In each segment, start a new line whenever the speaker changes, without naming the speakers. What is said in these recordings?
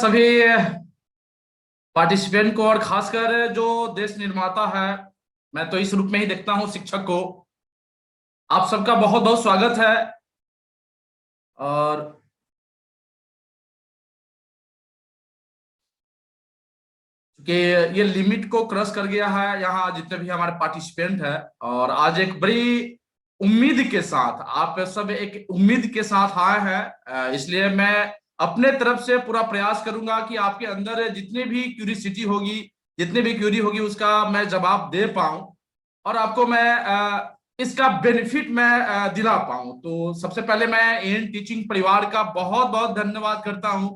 सभी पार्टिसिपेंट को और खासकर जो देश निर्माता है, मैं तो इस रूप में ही देखता हूं, शिक्षक को। आप सबका बहुत बहुत स्वागत है। और कि ये लिमिट को क्रॉस कर गया है यहाँ जितने भी हमारे पार्टिसिपेंट है। और आज एक बड़ी उम्मीद के साथ, आप सब एक उम्मीद के साथ आए हैं, इसलिए मैं अपने तरफ से पूरा प्रयास करूंगा कि आपके अंदर जितनी भी क्यूरियोसिटी होगी, जितनी भी क्यूरी होगी, उसका मैं जवाब दे पाऊं और आपको मैं इसका बेनिफिट मैं दिला पाऊं। तो सबसे पहले मैं इन टीचिंग परिवार का बहुत बहुत धन्यवाद करता हूं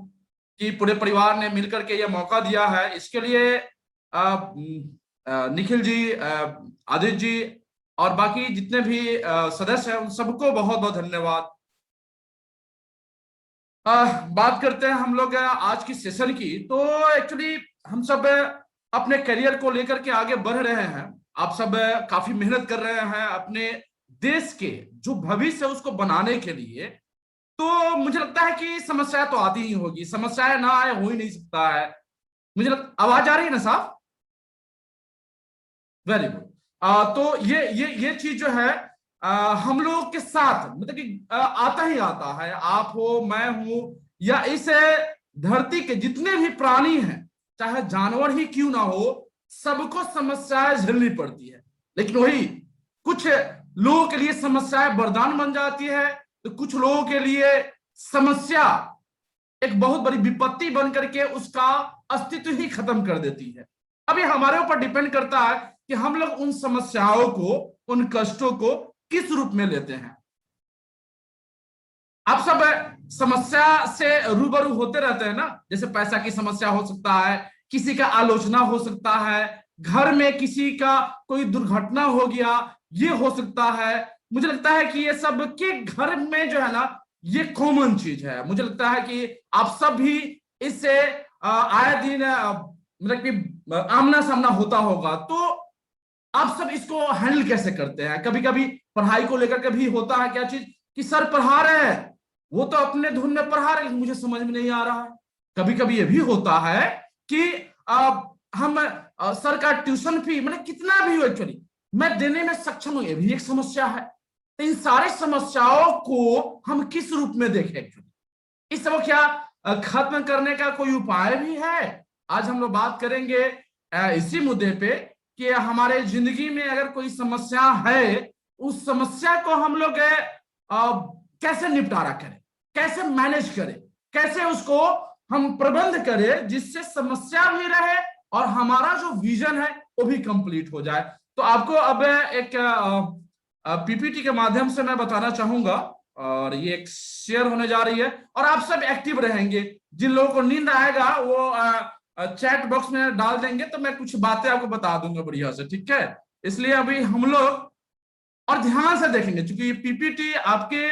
कि पूरे परिवार ने मिलकर के यह मौका दिया है। इसके लिए निखिल जी, आदित्य जी और बाकी जितने भी सदस्य हैं, उन सबको बहुत बहुत धन्यवाद। बात करते हैं हम लोग आज की सेशन की। तो एक्चुअली हम सब अपने करियर को लेकर के आगे बढ़ रहे हैं। आप सब काफी मेहनत कर रहे हैं अपने देश के जो भविष्य है उसको बनाने के लिए। तो मुझे लगता है कि समस्याएं तो आती ही होगी, समस्याएं ना आए हो ही नहीं सकता है। आवाज आ रही है ना साहब? Very good. तो ये चीज जो है हम लोग के साथ मतलब कि आता ही आता है। आप हो, मैं हूं, या इस धरती के जितने भी प्राणी हैं, चाहे जानवर ही क्यों ना हो, सबको समस्याएं झेलनी पड़ती है। लेकिन वही कुछ लोगों के लिए समस्याएं वरदान बन जाती है, तो कुछ लोगों के लिए समस्या एक बहुत बड़ी विपत्ति बन करके उसका अस्तित्व ही खत्म कर देती है। अब ये हमारे ऊपर डिपेंड करता है कि हम लोग उन समस्याओं को, उन कष्टों को किस रूप में लेते हैं। आप सब समस्या से रूबरू होते रहते हैं ना। जैसे पैसा की समस्या हो सकता है, किसी का आलोचना हो सकता है, घर में किसी का कोई दुर्घटना हो गया, ये हो सकता है। मुझे लगता है कि ये सब के घर में जो है ना, ये कॉमन चीज है। मुझे लगता है कि आप सब भी इससे आए दिन मतलब कि आमना सामना होता होगा। तो आप सब इसको हैंडल कैसे करते हैं? कभी कभी पढ़ाई को लेकर के भी होता है क्या चीज कि सर पढ़ा रहे हैं, वो तो अपने धुन में पढ़ा रहे, मुझे समझ में नहीं आ रहा है। कभी कभी ये भी होता है कि हम सर का ट्यूशन फी मतलब कितना भी हो एक्चुअली मैं देने में सक्षम हूं, ये भी एक समस्या है। तो इन सारी समस्याओं को हम किस रूप में देखें एक्चुअली, इस सब क्या खत्म करने का कोई उपाय भी है? आज हम लोग बात करेंगे इसी मुद्दे पे कि हमारे जिंदगी में अगर कोई समस्या है, उस समस्या को हम लोग कैसे निपटारा करें, कैसे मैनेज करें, कैसे उसको हम प्रबंध करें जिससे समस्या भी रहे और हमारा जो विजन है वो भी कंप्लीट हो जाए। तो आपको अब एक पीपीटी के माध्यम से मैं बताना चाहूंगा और ये एक शेयर होने जा रही है और आप सब एक्टिव रहेंगे। जिन लोगों को नींद आएगा वो चैट बॉक्स में डाल देंगे, तो मैं कुछ बातें आपको बता दूंगा बढ़िया से, ठीक है? इसलिए अभी हम लोग और ध्यान से देखेंगे, क्योंकि ये पीपीटी आपके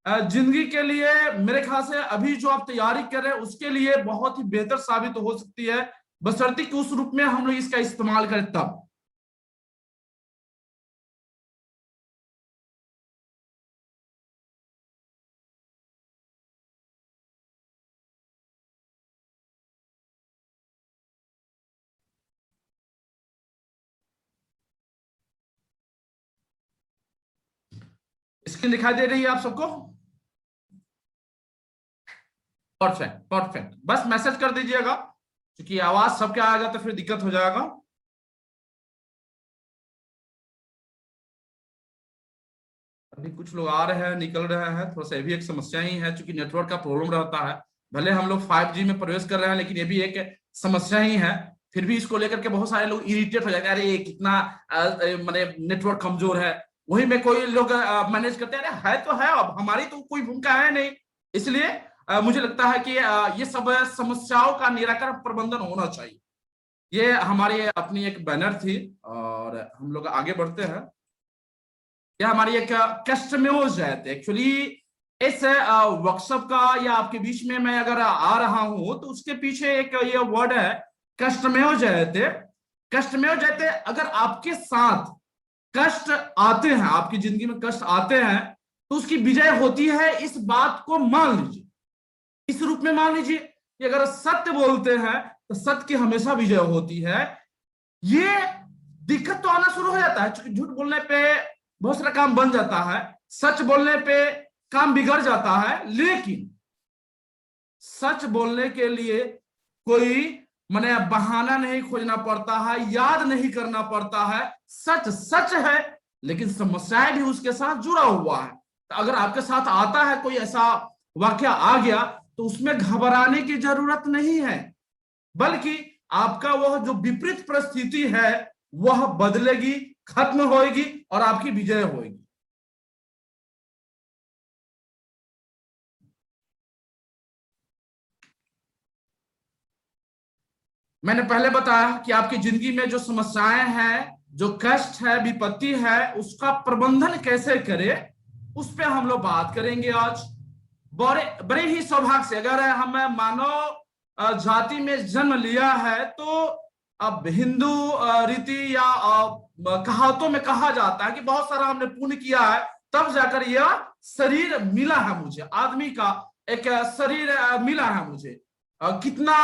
जिंदगी के लिए मेरे ख्याल से अभी जो आप तैयारी कर रहे हैं उसके लिए बहुत ही बेहतर साबित हो सकती है, बशर्ते कि उस रूप में हम लोग इसका इस्तेमाल करें तब। स्क्रीन दिखाई दे रही है आप सबको? परफेक्ट परफेक्ट, बस मैसेज कर दीजिएगा, क्योंकि आवाज सबके आएगा तो फिर दिक्कत हो जाएगा। अभी कुछ लोग आ रहे हैं, निकल रहे हैं, थोड़ा सा ये भी एक समस्या ही है, क्योंकि नेटवर्क का प्रॉब्लम रहता है। भले हम लोग 5G में प्रवेश कर रहे हैं, लेकिन ये भी एक समस्या ही है। फिर भी इसको लेकर के बहुत सारे लोग इरिटेट हो जाते हैं, अरे ये कितना माने नेटवर्क कमजोर है। वही में कोई लोग मैनेज करते हैं, अरे है तो है, अब हमारी तो कोई भूमिका है नहीं। इसलिए मुझे लगता है कि ये सब समस्याओं का निराकरण प्रबंधन होना चाहिए। ये हमारी अपनी एक बैनर थी और हम लोग आगे बढ़ते हैं। यह हमारी एक कस्टमर्स है एक्चुअली। इस वर्कशॉप का या आपके बीच में मैं अगर आ रहा हूं तो उसके पीछे एक ये वर्ड है, कस्टमर्स है। कस्टमर्स है, अगर आपके साथ कष्ट आते हैं, आपकी जिंदगी में कष्ट आते हैं, तो उसकी विजय होती है, इस बात को मान लीजिए, इस रूप में मान लीजिए। कि अगर सत्य बोलते हैं तो सत्य की हमेशा विजय होती है। ये दिक्कत तो आना शुरू हो जाता है, क्योंकि झूठ बोलने पे बहुत सारा काम बन जाता है, सच बोलने पे काम बिगड़ जाता है। लेकिन सच बोलने के लिए कोई माने बहाना नहीं खोजना पड़ता है, याद नहीं करना पड़ता है। सच सच है, लेकिन समस्याएं भी उसके साथ जुड़ा हुआ है। तो अगर आपके साथ आता है कोई ऐसा वाकया आ गया, तो उसमें घबराने की जरूरत नहीं है, बल्कि आपका वह जो विपरीत परिस्थिति है वह बदलेगी, खत्म होएगी और आपकी विजय होएगी। मैंने पहले बताया कि आपकी जिंदगी में जो समस्याएं हैं, जो कष्ट है, विपत्ति है, उसका प्रबंधन कैसे करें, उस पर हम लोग बात करेंगे आज। बड़े बड़े ही सौभाग्य से, अगर हम मानव जाति में जन्म लिया है, तो अब हिंदू रीति या कहावतों में कहा जाता है कि बहुत सारा हमने पुण्य किया है, तब जाकर यह शरीर मिला है मुझे, आदमी का एक शरीर मिला है मुझे। कितना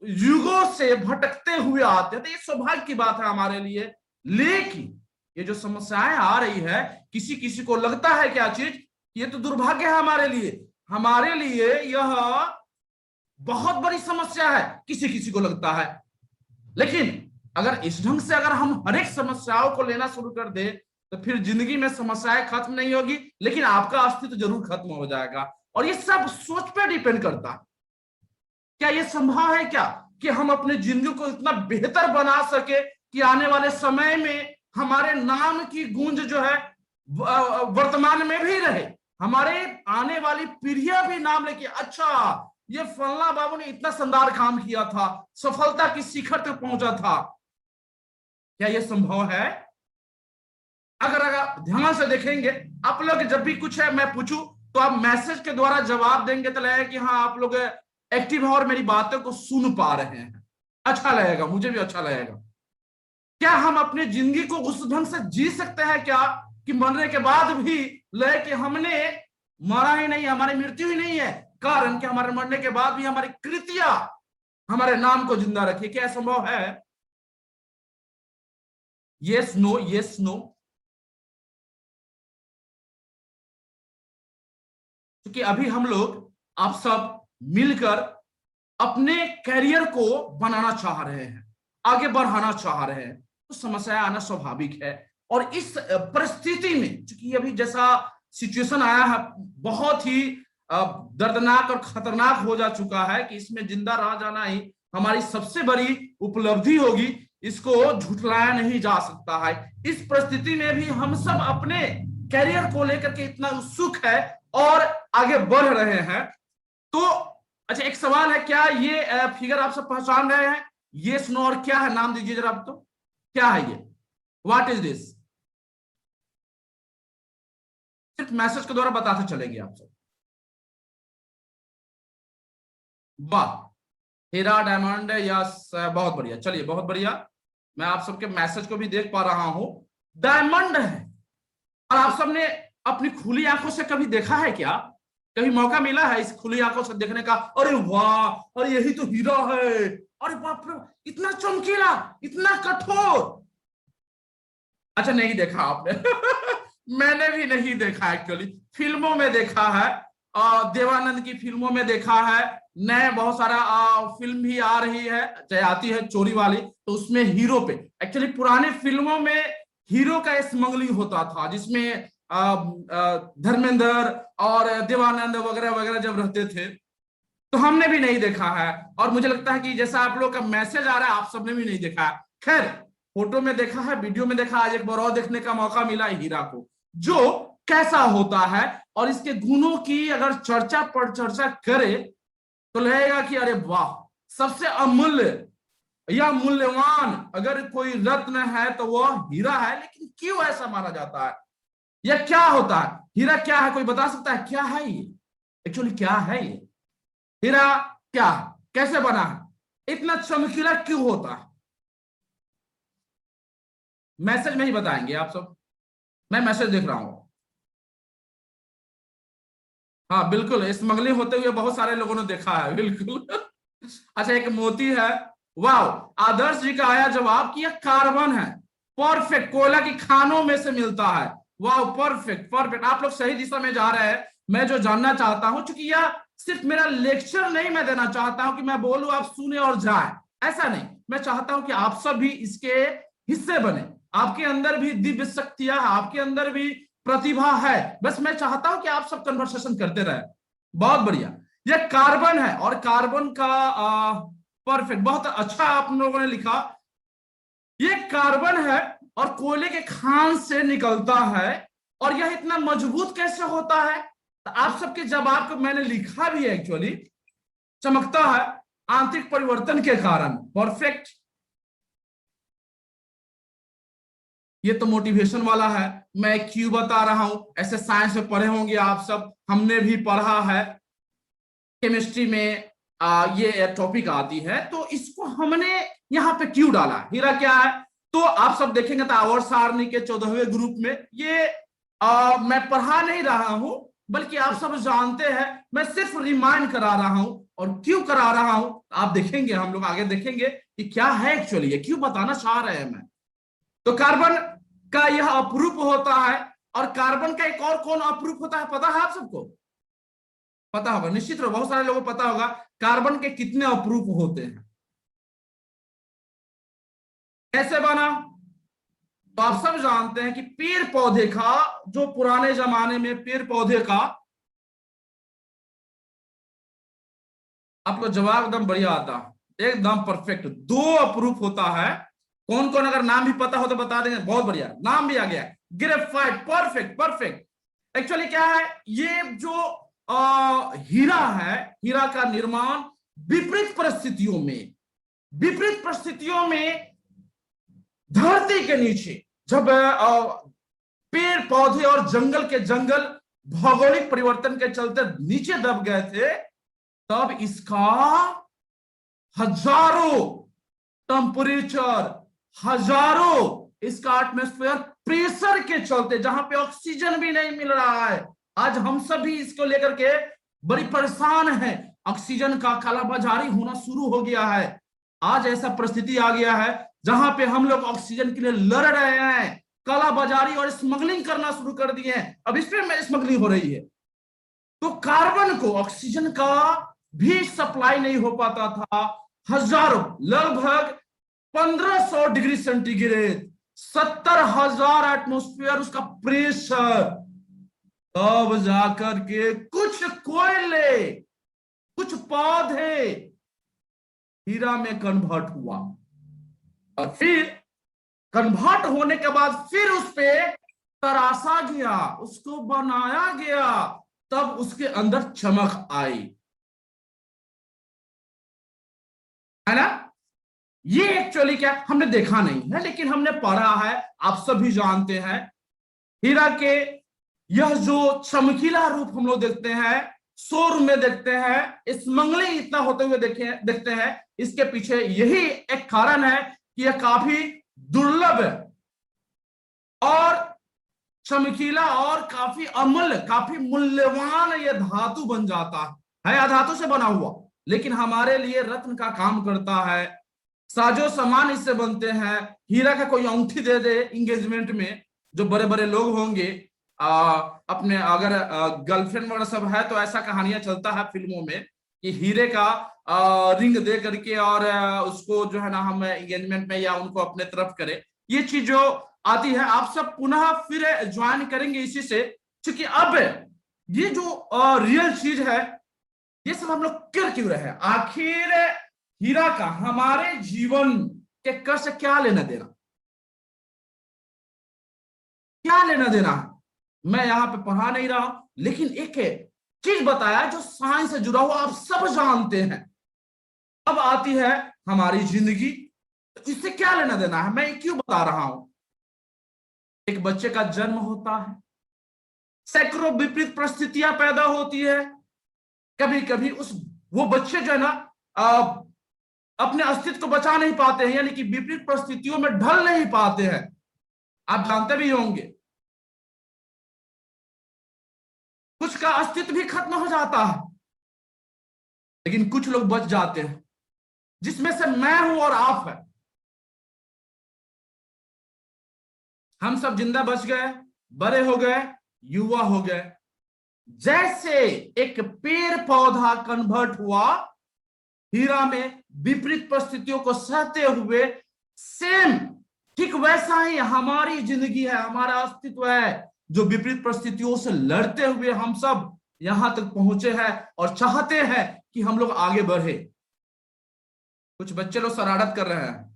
युगों से भटकते हुए आते हैं, तो ये सौभाग्य की बात है हमारे लिए। लेकिन ये जो समस्याएं आ रही है, किसी किसी को लगता है क्या चीज, ये तो दुर्भाग्य है हमारे लिए। हमारे लिए यह बहुत बड़ी समस्या है, किसी किसी को लगता है। लेकिन अगर इस ढंग से अगर हम हर एक समस्याओं को लेना शुरू कर दे, तो फिर जिंदगी में समस्याएं खत्म नहीं होगी, लेकिन आपका अस्तित्व जरूर खत्म हो जाएगा। और ये सब सोच पे डिपेंड करता है। क्या ये संभव है क्या कि हम अपने जिंदगी को इतना बेहतर बना सके कि आने वाले समय में हमारे नाम की गूंज जो है वर्तमान में भी रहे, हमारे आने वाली पीढ़ियां भी नाम लेके, अच्छा ये फलना बाबू ने इतना शानदार काम किया था, सफलता की शिखर तक पहुंचा था। क्या यह संभव है? अगर अगर ध्यान से देखेंगे, आप लोग जब भी कुछ है मैं पूछूं तो आप मैसेज के द्वारा जवाब देंगे, तो लगेगा कि हाँ आप लोग एक्टिव है और मेरी बातों को सुन पा रहे हैं। अच्छा लगेगा, मुझे भी अच्छा लगेगा। क्या हम अपनी जिंदगी को उस ढंग से जी सकते हैं क्या कि मरने के बाद भी लगे कि हमने मरा ही नहीं, हमारी मृत्यु ही नहीं है, कारण कि हमारे मरने के बाद भी हमारी कृतियां हमारे नाम को जिंदा रखे? क्या संभव है? Yes no, yes no. क्योंकि अभी हम लोग आप सब मिलकर अपने कैरियर को बनाना चाह रहे हैं, आगे बढ़ाना चाह रहे हैं, तो समस्या आना स्वाभाविक है। और इस परिस्थिति में चूंकि अभी जैसा सिचुएशन आया है, बहुत ही दर्दनाक और खतरनाक हो जा चुका है कि इसमें जिंदा रह जाना ही हमारी सबसे बड़ी उपलब्धि होगी, इसको झुठलाया नहीं जा सकता है। इस परिस्थिति में भी हम सब अपने कैरियर को लेकर के इतना उत्सुक है और आगे बढ़ रहे हैं। तो अच्छा, एक सवाल है, क्या ये फिगर आप सब पहचान रहे हैं? ये स्नो और क्या है, नाम दीजिए जरा आप। तो क्या है ये? What is this? सिर्फ मैसेज के द्वारा बताते चलेंगे आप सब। वाह, हीरा, डायमंड, यस, बहुत बढ़िया, चलिए बहुत बढ़िया। मैं आप सबके मैसेज को भी देख पा रहा हूं, डायमंड है। और आप सबने अपनी खुली आंखों से कभी देखा है क्या? कभी मौका मिला है इस खुली आंखों से देखने का? अरे वाह, और यही तो हीरा है, अरे बाप रे, इतना चमकीला, इतना कठोर। अच्छा, नहीं देखा आपने? मैंने भी नहीं देखा एक्चुअली, फिल्मों में देखा है, देवानंद की फिल्मों में देखा है। नए बहुत सारा फिल्म भी आ रही है, चाहे आती है चोरी वाली, तो उसमें हीरो पे एक्चुअली पुराने फिल्मों में हीरो का स्मगलिंग होता था, जिसमें धर्मेंद्र और देवानंद वगैरह वगैरह जब रहते थे, तो हमने भी नहीं देखा है। और मुझे लगता है कि जैसा आप लोग का मैसेज आ रहा है, आप सबने भी नहीं देखा है। खैर, फोटो में देखा है, वीडियो में देखा, आज एक बार और देखने का मौका मिला है हीरा को, जो कैसा होता है। और इसके गुणों की अगर चर्चा पर चर्चा करे तो लगेगा कि अरे वाह, सबसे अमूल्य या मूल्यवान अगर कोई रत्न है तो वह हीरा है। लेकिन क्यों ऐसा माना जाता है? यह क्या होता है? हीरा क्या है? कोई बता सकता है क्या है ये? एक्चुअली क्या है ये हीरा? क्या है? कैसे बना है? इतना चमकीला क्यों होता है? मैसेज में ही बताएंगे आप सब। मैं मैसेज देख रहा हूं। हाँ बिल्कुल, स्मगलिंग होते हुए बहुत सारे लोगों ने देखा है, बिल्कुल। अच्छा, एक मोती है। वाह, आदर्श जी का आया जवाब कि यह कार्बन है। परफेक्ट, कोयला की खानों में से मिलता है। वाह, परफेक्ट परफेक्ट, आप लोग सही दिशा में जा रहे हैं। मैं जो जानना चाहता हूं, चूंकि यह सिर्फ मेरा लेक्चर नहीं मैं देना चाहता हूं कि मैं बोलूं आप सुने और जाए, ऐसा नहीं। मैं चाहता हूं कि आप सब भी इसके हिस्से बने। आपके अंदर भी दिव्य शक्तियां है, आपके अंदर भी प्रतिभा है। बस मैं चाहता हूं कि आप सब कन्वर्सेशन करते रहे। बहुत बढ़िया। यह कार्बन है, और कार्बन का परफेक्ट, बहुत अच्छा आप लोगों ने लिखा। ये कार्बन है और कोयले के खान से निकलता है। और यह इतना मजबूत कैसे होता है? तो आप सबके जवाब को मैंने लिखा भी है एक्चुअली। चमकता है आंतरिक परिवर्तन के कारण। परफेक्ट। ये तो मोटिवेशन वाला है, मैं क्यों बता रहा हूं। ऐसे साइंस में पढ़े होंगे आप सब, हमने भी पढ़ा है केमिस्ट्री में। ये टॉपिक आती है, तो इसको हमने यहाँ पे क्यों डाला? हीरा क्या है? तो आप सब देखेंगे तो आवर्त सारणी के 14वें ग्रुप में ये मैं पढ़ा नहीं रहा हूं, बल्कि आप सब जानते हैं। मैं सिर्फ रिमाइंड करा रहा हूं। और क्यों करा रहा हूं आप देखेंगे, हम लोग आगे देखेंगे कि क्या है एक्चुअली, ये क्यों बताना चाह रहे हैं मैं। तो कार्बन का यह अपरूप होता है। और कार्बन का एक और कौन अपरूप होता है पता है आप सबको? पता होगा निश्चित रूप, बहुत सारे लोगों को पता होगा कार्बन के कितने अपरूप होते हैं। कैसे बना? तो आप सब जानते हैं कि पेड़ पौधे का, जो पुराने जमाने में पेड़ पौधे का, आपको जवाब एकदम बढ़िया आता, एकदम परफेक्ट। दो अपरूप होता है। कौन कौन, अगर नाम भी पता हो तो बता देंगे। बहुत बढ़िया, नाम भी आ गया, ग्रेफाइट। Perfect perfect. एक्चुअली क्या है, ये जो हीरा है, हीरा का निर्माण विपरीत परिस्थितियों में, विपरीत परिस्थितियों में धरती के नीचे, जब पेड़ पौधे और जंगल के जंगल भौगोलिक परिवर्तन के चलते नीचे दब गए थे, तब इसका हजारों टेम्परेचर, हजारों इसका एटमॉस्फेयर प्रेशर के चलते, जहां पे ऑक्सीजन भी नहीं मिल रहा है। आज हम सभी इसको लेकर के बड़ी परेशान हैं। ऑक्सीजन का कालाबाजारी होना शुरू हो गया है। आज ऐसा परिस्थिति आ गया है जहां पे हम लोग ऑक्सीजन के लिए लड़ रहे हैं, कालाबाजारी और स्मगलिंग करना शुरू कर दिए हैं। अब इस पे स्मगलिंग हो रही है। तो कार्बन को, ऑक्सीजन का भी सप्लाई नहीं हो पाता था। हजारों, लगभग 1500 डिग्री सेंटीग्रेड, 70,000 एटमॉस्फेयर उसका प्रेशर, तब जाकर के कुछ कोयले, कुछ पौधे हीरा में कन्वर्ट हुआ। और फिर कन्वर्ट होने के बाद फिर उस पे तराशा गया, उसको बनाया गया, तब उसके अंदर चमक आई, है ना? ये एक्चुअली क्या, हमने देखा नहीं है लेकिन हमने पढ़ा है, आप सभी जानते हैं। हीरा के यह जो चमकीला रूप हम लोग देखते हैं, शोरूम में देखते हैं, स्मगलिंग इतना होते हुए देखते हैं, इसके पीछे यही एक कारण है कि यह काफी दुर्लभ है और चमकीला और काफी अमूल्य, काफी मूल्यवान यह धातु बन जाता है। अधातु से बना हुआ, लेकिन हमारे लिए रत्न का काम करता है। साजो सामान इससे बनते हैं। हीरा का कोई अंगूठी दे दे एंगेजमेंट में, जो बड़े बड़े लोग होंगे अपने, अगर गर्लफ्रेंड वगैरह सब है तो ऐसा कहानियां चलता है फिल्मों में कि हीरे का रिंग दे करके और उसको जो है ना हम एंगेजमेंट में या उनको अपने तरफ करें। ये चीज जो आती है, आप सब पुनः फिर ज्वाइन करेंगे इसी से, क्योंकि अब ये जो रियल चीज है, ये सब हम लोग कर क्यों रहे हैं आखिर? हीरा का हमारे जीवन के कर से क्या लेना देना, क्या लेना देना है? मैं यहां पे पढ़ा नहीं रहा, लेकिन एक चीज बताया जो साइंस से जुड़ा हुआ, आप सब जानते हैं। अब आती है हमारी जिंदगी, तो इससे क्या लेना देना है, मैं क्यों बता रहा हूं? एक बच्चे का जन्म होता है, सैकड़ों विपरीत परिस्थितियां पैदा होती है। कभी कभी वो बच्चे जो है ना अपने अस्तित्व को बचा नहीं पाते हैं, यानी कि विपरीत परिस्थितियों में ढल नहीं पाते हैं। आप जानते भी होंगे कुछ मनुष्य का अस्तित्व भी खत्म हो जाता है, लेकिन कुछ लोग बच जाते हैं, जिसमें से मैं हूं और आप है। हम सब जिंदा बच गए, बड़े हो गए, युवा हो गए। जैसे एक पेड़ पौधा कन्वर्ट हुआ हीरा में विपरीत परिस्थितियों को सहते हुए, सेम ठीक वैसा ही हमारी जिंदगी है, हमारा अस्तित्व है, जो विपरीत परिस्थितियों से लड़ते हुए हम सब यहां तक पहुंचे हैं और चाहते हैं कि हम लोग आगे बढ़े। कुछ बच्चे लोग शरारत कर रहे हैं।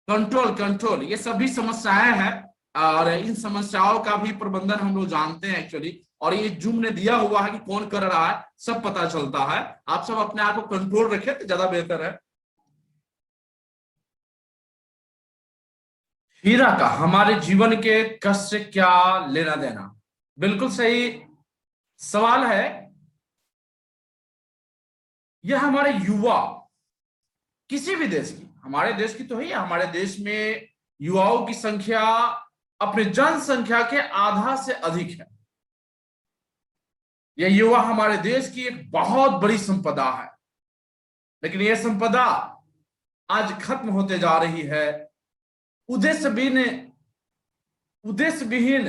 कंट्रोल कंट्रोल, ये सभी समस्याएं हैं और इन समस्याओं का भी प्रबंधन हम लोग जानते हैं एक्चुअली, और ये जूम ने दिया हुआ है कि कौन कर रहा है, सब पता चलता है। आप सब अपने आप को कंट्रोल रखें तो ज्यादा बेहतर है। हीरा का हमारे जीवन के कष्ट से क्या लेना देना? बिल्कुल सही सवाल है। यह हमारे युवा, किसी भी देश की, हमारे देश की तो है, हमारे देश में युवाओं की संख्या अपने जनसंख्या के आधा से अधिक है। यह युवा हमारे देश की एक बहुत बड़ी संपदा है, लेकिन यह संपदा आज खत्म होते जा रही है। उद्देश्य विहीन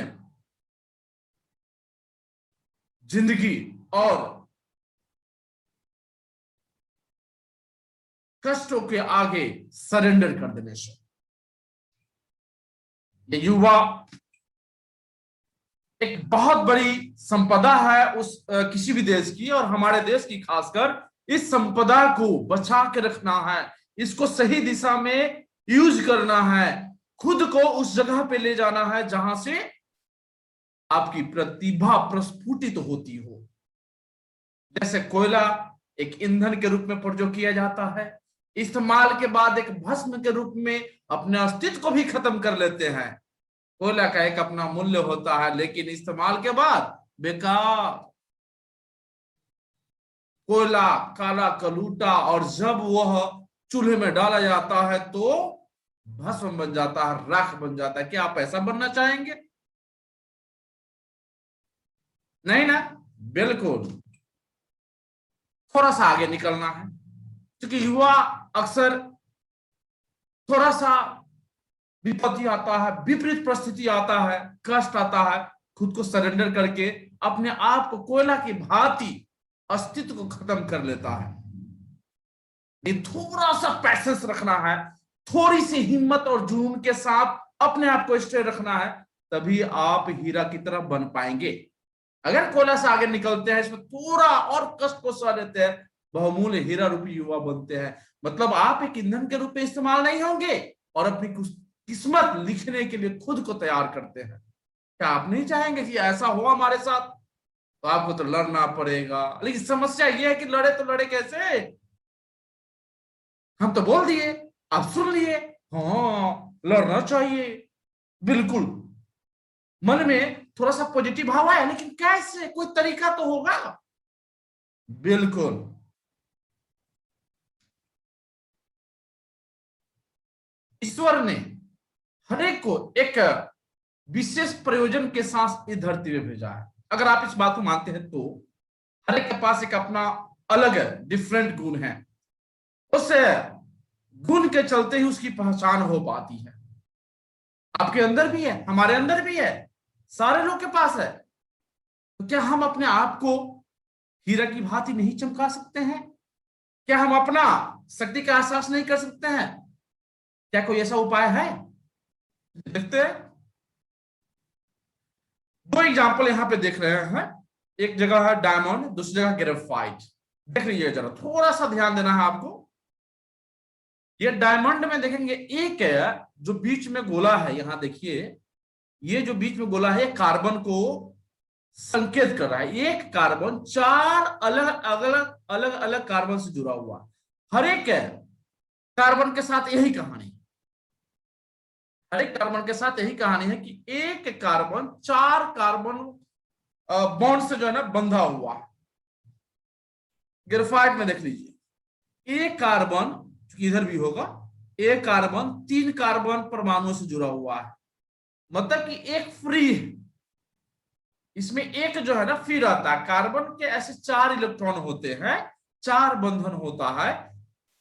जिंदगी और कष्टों के आगे सरेंडर कर देने से। ये युवा एक बहुत बड़ी संपदा है उस किसी भी देश की, और हमारे देश की खासकर इस संपदा को बचा के रखना है, इसको सही दिशा में यूज करना है, खुद को उस जगह पे ले जाना है जहां से आपकी प्रतिभा प्रस्फुटित होती हो। जैसे कोयला एक ईंधन के रूप में प्रयोग किया जाता है, इस्तेमाल के बाद एक भस्म के रूप में अपने अस्तित्व को भी खत्म कर लेते हैं। कोयला का एक अपना मूल्य होता है, लेकिन इस्तेमाल के बाद बेकार। कोयला काला कलूटा, और जब वह चूल्हे में डाला जाता है तो भस्म बन जाता है, राख बन जाता है। क्या आप ऐसा बनना चाहेंगे? नहीं ना, बिल्कुल। थोड़ा सा आगे निकलना है, क्योंकि युवा अक्सर थोड़ा सा विपत्ति आता है, विपरीत परिस्थिति आता है, कष्ट आता है, खुद को सरेंडर करके अपने आप को कोयला की भांति अस्तित्व को खत्म कर लेता है। ये थोड़ा सा पैसेंस रखना है, थोड़ी सी हिम्मत और जुनून के साथ अपने आप को स्थिर रखना है, तभी आप हीरा की तरह बन पाएंगे। अगर कोयला से आगे निकलते हैं, इसमें थोड़ा और कष्ट को सह लेते हैं, बहुमूल्य हीरा रूपी युवा बनते हैं। मतलब आप एक ईंधन के रूप में इस्तेमाल नहीं होंगे और अपनी किस्मत लिखने के लिए खुद को तैयार करते हैं। क्या आप नहीं चाहेंगे कि ऐसा हो हमारे साथ? तो आपको तो लड़ना पड़ेगा, लेकिन समस्या यह है कि लड़े तो लड़े कैसे? हम तो बोल दिए, आप सुन लिए, हाँ लड़ना चाहिए, बिल्कुल। मन में थोड़ा सा पॉजिटिव भाव आया, लेकिन कैसे? कोई तरीका तो होगा। बिल्कुल। ईश्वर ने हरेक को एक विशेष प्रयोजन के साथ इस धरती में भेजा है। अगर आप इस बात को मानते हैं तो हरेक के पास एक अपना अलग डिफरेंट गुण है, उस गुण के चलते ही उसकी पहचान हो पाती है। आपके अंदर भी है, हमारे अंदर भी है, सारे लोग के पास है। तो क्या हम अपने आप को हीरा की भांति नहीं चमका सकते हैं? क्या हम अपना शक्ति का एहसास नहीं कर सकते हैं? क्या कोई ऐसा उपाय है? देखते हैं। दो एग्जाम्पल यहां पे देख रहे हैं। एक जगह है डायमंड, दूसरी जगह ग्रेफाइट। देख लीजिए जरा, थोड़ा सा ध्यान देना है आपको। ये डायमंड में देखेंगे, एक है जो बीच में गोला है, यहां देखिए, ये जो बीच में गोला है कार्बन को संकेत कर रहा है। एक कार्बन चार अलग अलग कार्बन से जुड़ा हुआ, हर एक कार्बन के साथ यही कहानी, हर एक कार्बन के साथ यही कहानी है कि एक कार्बन चार कार्बन बॉन्ड से जो है ना बंधा हुआ है। ग्रेफाइट में देख लीजिए, एक कार्बन, इधर भी होगा, एक कार्बन तीन कार्बन परमाणुओं से जुड़ा हुआ है, मतलब कि एक फ्री है, इसमें एक जो है ना फ्री रहता है। कार्बन के ऐसे 4 इलेक्ट्रॉन होते हैं, 4 बंधन होता है।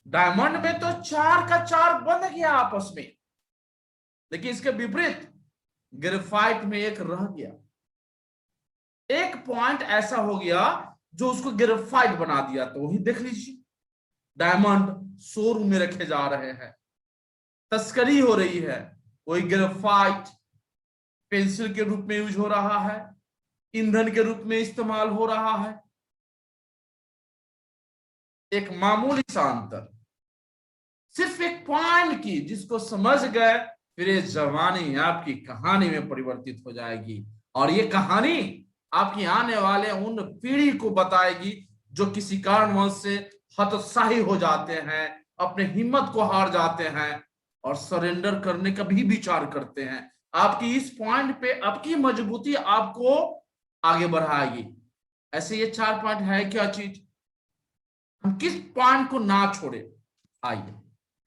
डायमंड में तो 4 का 4 बंध गया आपस में, लेकिन इसके विपरीत ग्रेफाइट में एक रह गया। एक पॉइंट ऐसा हो गया जो उसको ग्रेफाइट बना दिया। तो वही देख लीजिए, डायमंड शोरूम में रखे जा रहे हैं, तस्करी हो रही है। वही ग्रेफाइट पेंसिल के रूप में यूज हो रहा है, ईंधन के रूप में इस्तेमाल हो रहा है। एक मामूली सा अंतर, सिर्फ एक पॉइंट की, जिसको समझ गए फिर ये जवानी आपकी कहानी में परिवर्तित हो जाएगी। और ये कहानी आपकी आने वाले उन पीढ़ी को बताएगी जो किसी कारणवश से हतोत्साही हो जाते हैं, अपने हिम्मत को हार जाते हैं और सरेंडर करने का भी विचार करते हैं। आपकी इस पॉइंट पे आपकी मजबूती आपको आगे बढ़ाएगी। ऐसे ये 4 पॉइंट है क्या चीज, हम किस पॉइंट को ना छोड़े। आइए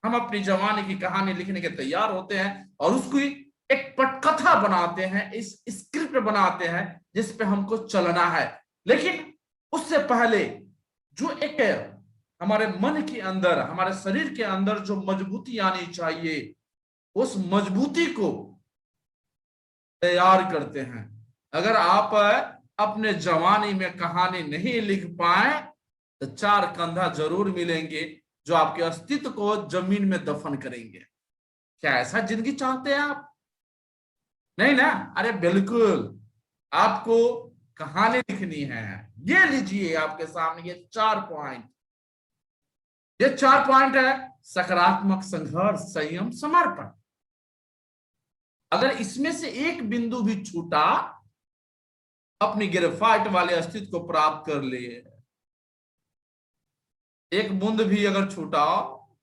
हम अपनी जवानी की कहानी लिखने के तैयार होते हैं और उसको एक पटकथा बनाते हैं, इस स्क्रिप्ट बनाते हैं जिस पे हमको चलना है। लेकिन उससे पहले जो एक हमारे मन के अंदर, हमारे शरीर के अंदर जो मजबूती आनी चाहिए, उस मजबूती को तैयार करते हैं। अगर आप अपने जवानी में कहानी नहीं लिख पाए तो 4 कंधा जरूर मिलेंगे जो आपके अस्तित्व को जमीन में दफन करेंगे। क्या ऐसा जिंदगी चाहते हैं आप? नहीं ना? अरे बिल्कुल, आपको कहानी लिखनी है। ये लीजिए आपके सामने ये 4 पॉइंट। ये 4 पॉइंट है सकारात्मक, संघर्ष, संयम, समर्पण। अगर इसमें से एक बिंदु भी छूटा, अपनी ग्रेफाइट वाले अस्तित्व को प्राप्त कर लिए। एक बूंद भी अगर छूटा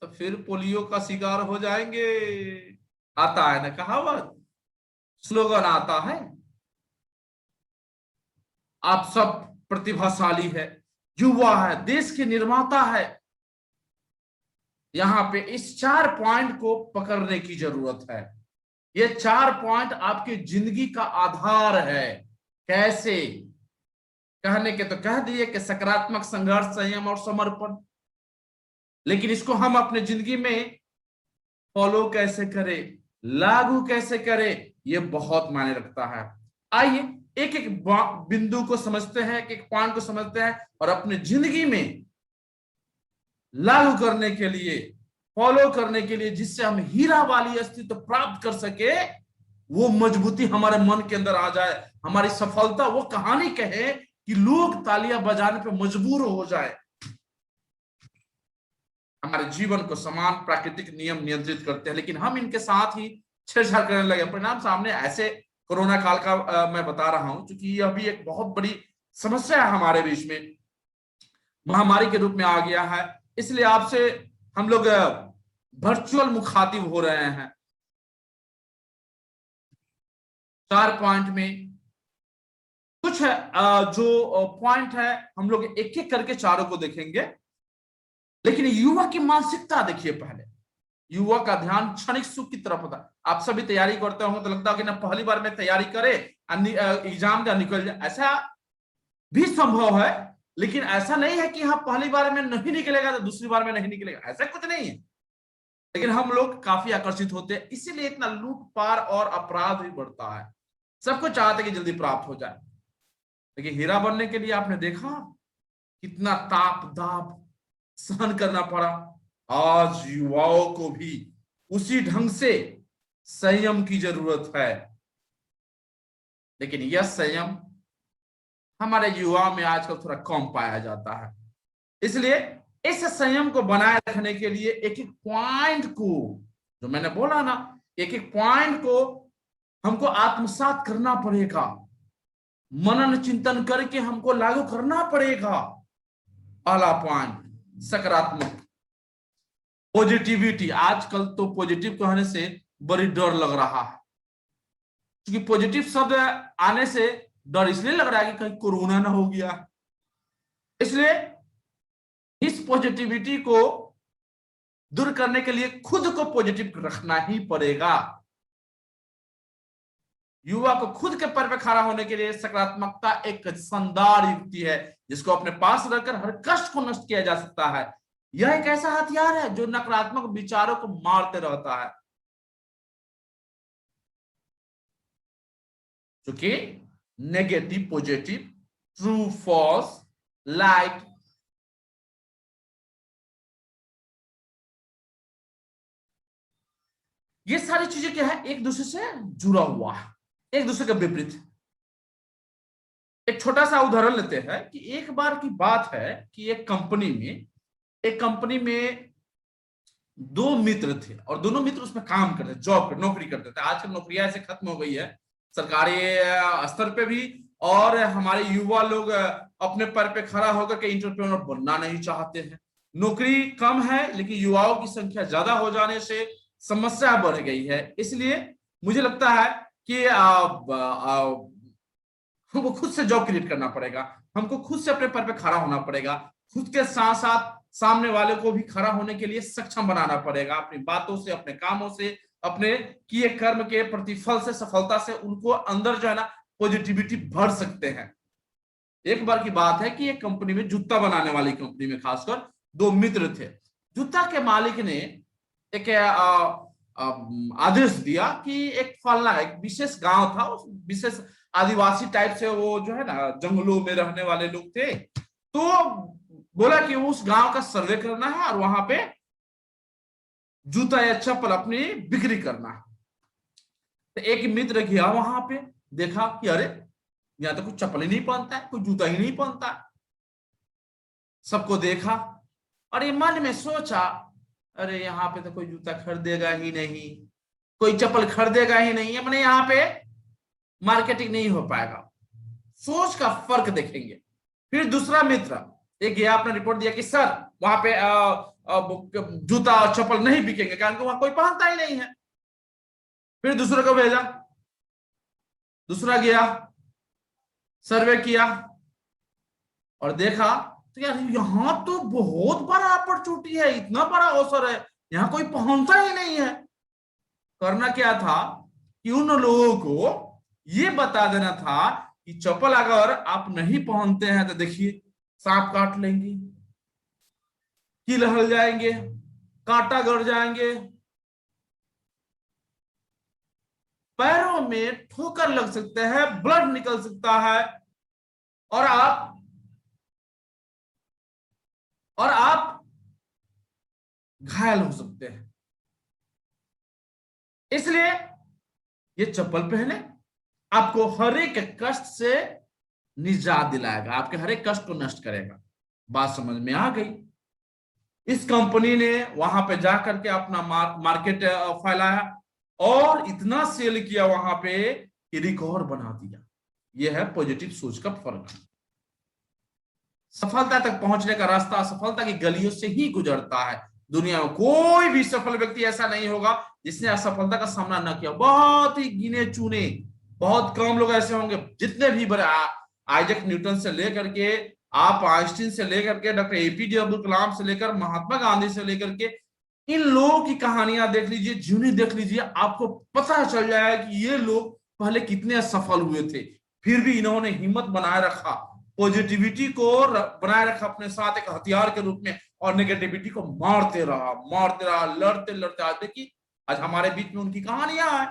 तो फिर पोलियो का शिकार हो जाएंगे। आता है ना कहावत, स्लोगन आता है। आप सब प्रतिभाशाली है, युवा है, देश के निर्माता है। यहां पे इस 4 पॉइंट को पकड़ने की जरूरत है। ये 4 पॉइंट आपकी जिंदगी का आधार है। कैसे? कहने के तो कह दिए कि सकारात्मक, संघर्ष, संयम और समर्पण। लेकिन इसको हम अपने जिंदगी में फॉलो कैसे करें, लागू कैसे करें, ये बहुत मायने रखता है। आइए एक एक बिंदु को समझते हैं, एक एक पॉइंट को समझते हैं और अपने जिंदगी में लागू करने के लिए, फॉलो करने के लिए, जिससे हम हीरा वाली अस्तित्व प्राप्त कर सके, वो मजबूती हमारे मन के अंदर आ जाए, हमारी सफलता वो कहानी कहे कि लोग तालियां बजाने पे मजबूर हो जाए। हमारे जीवन को समान प्राकृतिक नियम नियंत्रित करते हैं, लेकिन हम इनके साथ ही छेड़छाड़ करने लगे। परिणाम सामने ऐसे कोरोना काल का मैं बता रहा हूं, क्योंकि यह भी एक बहुत बड़ी समस्या है हमारे बीच में, महामारी के रूप में आ गया है। इसलिए आपसे हम लोग वर्चुअल मुखातिब हो रहे हैं। 4 पॉइंट में कुछ जो पॉइंट है हम लोग एक एक करके चारों को देखेंगे। लेकिन युवा की मानसिकता देखिए पहले। युवा का ध्यान क्षणिक सुख की तरफ होता है। आप सभी तैयारी करते हो तो लगता है कि ना पहली बार में तैयारी करे, एग्जाम का निकल जाए, ऐसा भी संभव है। लेकिन ऐसा नहीं है कि हाँ पहली बार में नहीं निकलेगा तो दूसरी बार में नहीं निकलेगा, ऐसा कुछ नहीं है। लेकिन हम लोग काफी आकर्षित होते हैं, इसीलिए इतना लूटपाट और अपराध भी बढ़ता है। सबको चाहते कि जल्दी प्राप्त हो जाए। लेकिन हीरा बनने के लिए आपने देखा कितना ताप दाप सहन करना पड़ा। आज युवाओं को भी उसी ढंग से संयम की जरूरत है। लेकिन यह संयम हमारे युवा में आजकल थोड़ा कम पाया जाता है। इसलिए इस संयम को बनाए रखने के लिए एक एक पॉइंट को, जो मैंने बोला ना, एक एक पॉइंट को हमको आत्मसात करना पड़ेगा, मनन चिंतन करके हमको लागू करना पड़ेगा। पहला पॉइंट सकारात्मक, पॉजिटिविटी। आजकल तो पॉजिटिव कहने से बड़ी डर लग रहा है, क्योंकि पॉजिटिव शब्द आने से डर इसलिए लग रहा है कि कहीं कोरोना ना हो गया। इसलिए इस पॉजिटिविटी को दूर करने के लिए खुद को पॉजिटिव रखना ही पड़ेगा। युवा को खुद के पैर पे खड़ा होने के लिए सकारात्मकता एक शानदार युक्ति है जिसको अपने पास रखकर हर कष्ट को नष्ट किया जा सकता है। यह एक ऐसा हथियार है जो नकारात्मक विचारों को मारते रहता है। क्योंकि negative, positive, true, false, light, ये सारी चीजें क्या है, एक दूसरे से जुड़ा हुआ है, एक दूसरे के विपरीत। एक छोटा सा उदाहरण लेते हैं कि एक बार की बात है कि एक कंपनी में दो मित्र थे और दोनों मित्र उसमें काम करते, जॉब करते, नौकरी करते थे। आजकल नौकरियां ऐसे खत्म हो गई है सरकारी स्तर पे भी, और हमारे युवा लोग अपने पैर पे खड़ा होकर के एंटरप्रेन्योर बनना नहीं चाहते हैं। नौकरी कम है लेकिन युवाओं की संख्या ज्यादा हो जाने से समस्या बढ़ गई है। इसलिए मुझे लगता है कि हमको खुद से जॉब क्रिएट करना पड़ेगा, हमको खुद से अपने पैर पे खड़ा होना पड़ेगा, खुद के साथ साथ सामने वाले को भी खड़ा होने के लिए सक्षम बनाना पड़ेगा। अपनी बातों से, अपने कामों से, अपने किए कर्म के प्रतिफल से, सफलता से उनको अंदर जो है ना पॉजिटिविटी भर सकते हैं। एक बार की बात है कि एक कंपनी में, जूता बनाने वाली कंपनी में खासकर, दो मित्र थे। जूता के मालिक ने एक आदेश दिया कि एक फलना, एक विशेष गांव था, उस विशेष आदिवासी टाइप से वो जो है ना जंगलों में रहने वाले लोग थे, तो बोला कि उस गांव का सर्वे करना है और वहां पे जूता या चप्पल अपनी बिक्री करना है। तो एक मित्र गया वहां पे, देखा कि अरे यहाँ तो कोई चप्पल ही नहीं पहनता है, कोई जूता ही नहीं पहनता। सबको देखा और ये मन में सोचा, अरे यहाँ पे तो कोई जूता खरीदेगा ही नहीं, कोई चप्पल खरीदेगा ही नहीं, अपने यहाँ पे मार्केटिंग नहीं हो पाएगा, सोच का फर्क देखेंगे। फिर दूसरा मित्र एक गया, अपना रिपोर्ट दिया कि सर वहां पे जूता और चप्पल नहीं बिकेंगे कारण वहां कोई पहनता ही नहीं है। फिर दूसरे को भेजा, दूसरा गया, सर्वे किया और देखा तो यार यहाँ तो बहुत बड़ा अपॉर्चुनिटी है, इतना बड़ा अवसर है, यहाँ कोई पहनता ही नहीं है। करना क्या था कि उन लोगों को ये बता देना था कि चप्पल अगर आप नहीं पहनते हैं तो देखिए सांप काट लेंगे, कील हल जाएंगे, कांटा गड़ जाएंगे, पैरों में ठोकर लग सकते हैं, ब्लड निकल सकता है और आप घायल हो सकते हैं। इसलिए ये चप्पल पहने, आपको हर एक कष्ट से निजात दिलाएगा, आपके हर एक कष्ट को नष्ट करेगा। बात समझ में आ गई। इस कंपनी ने वहां पे जाकर के अपना मार्केट फैलाया और इतना सेल किया वहां पे कि रिकॉर्ड बना दिया। यह है पॉजिटिव सोच का फर्क। सफलता तक पहुंचने का रास्ता सफलता की गलियों से ही गुजरता है। दुनिया में कोई भी सफल व्यक्ति ऐसा नहीं होगा जिसने असफलता का सामना न किया। बहुत ही गिने चुने, बहुत कम लोग ऐसे होंगे। जितने भी बड़े, आइजैक न्यूटन से लेकर के आप आइंस्टीन से लेकर के डॉक्टर एपीजे अब्दुल कलाम से लेकर महात्मा गांधी से लेकर के इन लोगों की कहानियां देख लीजिए, जीवनी देख लीजिए, आपको पता चल जाएगा कि ये लोग पहले कितने सफल हुए थे, फिर भी इन्होंने हिम्मत बनाए रखा, पॉजिटिविटी को बनाए रखा अपने साथ एक हथियार के रूप में, और नेगेटिविटी को मारते रहा, लड़ते लड़ते। आज देखिए, आज हमारे बीच में उनकी कहानियां हैं।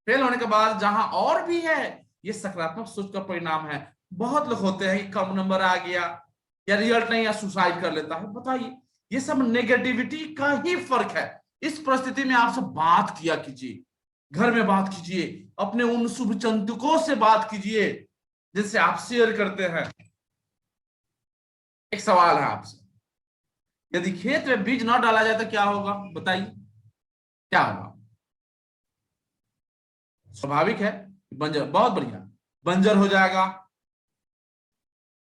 फेल होने के बाद जहां और भी है, ये सकारात्मक सोच का परिणाम है। बहुत लोग होते हैं कम नंबर आ गया या रिजल्ट नहीं या सुसाइड कर लेता है। बताइए, ये सब नेगेटिविटी का ही फर्क है। इस परिस्थिति में आपसे बात किया कीजिए, घर में बात कीजिए, अपने उन शुभ चिंतकों से बात कीजिए जिनसे आप शेयर करते हैं। एक सवाल है आपसे, यदि खेत में बीज ना डाला जाए तो क्या होगा? बताइए क्या होगा? स्वाभाविक है, बंजर, बहुत बढ़िया, बंजर हो जाएगा।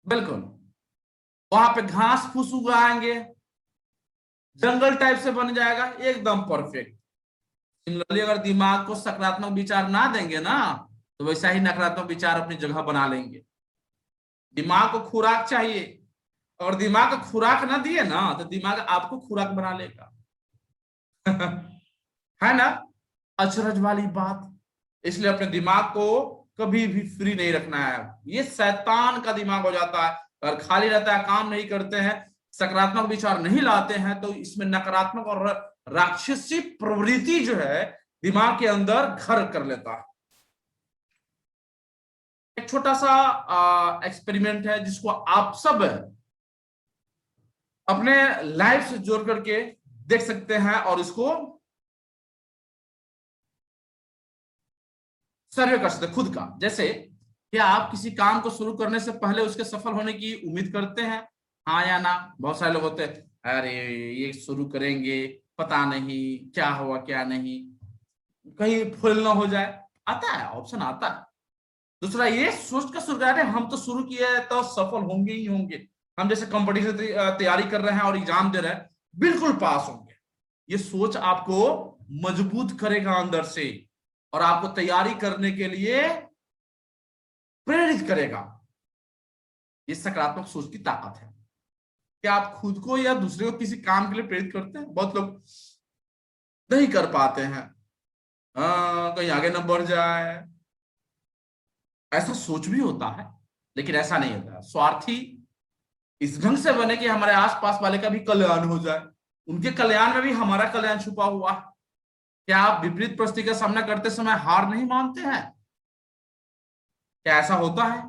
बिल्कुल, वहां पे घास फूस उगाएंगे, जंगल टाइप से बन जाएगा, एकदम परफेक्ट। सिमिलरली अगर दिमाग को सकारात्मक विचार ना देंगे ना, तो वैसा ही नकारात्मक विचार अपनी जगह बना लेंगे। दिमाग को खुराक चाहिए, और दिमाग को खुराक ना दिए ना तो दिमाग आपको खुराक बना लेगा। है ना अचरज वाली बात? इसलिए अपने दिमाग को कभी भी फ्री नहीं रखना है। ये शैतान का दिमाग हो जाता है, अगर खाली रहता है, काम नहीं करते हैं, सकारात्मक विचार नहीं लाते हैं, तो इसमें नकारात्मक और राक्षसी प्रवृत्ति जो है दिमाग के अंदर घर कर लेता है। एक छोटा सा एक्सपेरिमेंट है जिसको आप सब अपने लाइफ से जोड़ करके देख सकते हैं और इसको सर्वे कर सकते हैं खुद का। जैसे क्या आप किसी काम को शुरू करने से पहले उसके सफल होने की उम्मीद करते हैं, हाँ या ना? बहुत सारे लोग होते हैं, अरे ये शुरू करेंगे, पता नहीं क्या हुआ क्या नहीं, कहीं फेल ना हो जाए, आता है ऑप्शन आता है। दूसरा ये सोच कर शुरू कर, हम तो शुरू किए तो सफल होंगे ही होंगे, हम जैसे कंपटीशन तैयारी कर रहे हैं और एग्जाम दे रहे हैं, बिल्कुल पास होंगे। ये सोच आपको मजबूत करेगा अंदर से और आपको तैयारी करने के लिए प्रेरित करेगा। ये सकारात्मक सोच की ताकत है। क्या आप खुद को या दूसरे को किसी काम के लिए प्रेरित करते हैं? बहुत लोग नहीं कर पाते हैं, कहीं आगे न बढ़ जाए, ऐसा सोच भी होता है, लेकिन ऐसा नहीं होता। स्वार्थी इस ढंग से बने कि हमारे आसपास वाले का भी कल्याण हो जाए, उनके कल्याण में भी हमारा कल्याण छुपा हुआ है। क्या आप विपरीत परिस्थिति का सामना करते समय हार नहीं मानते हैं? क्या ऐसा होता है?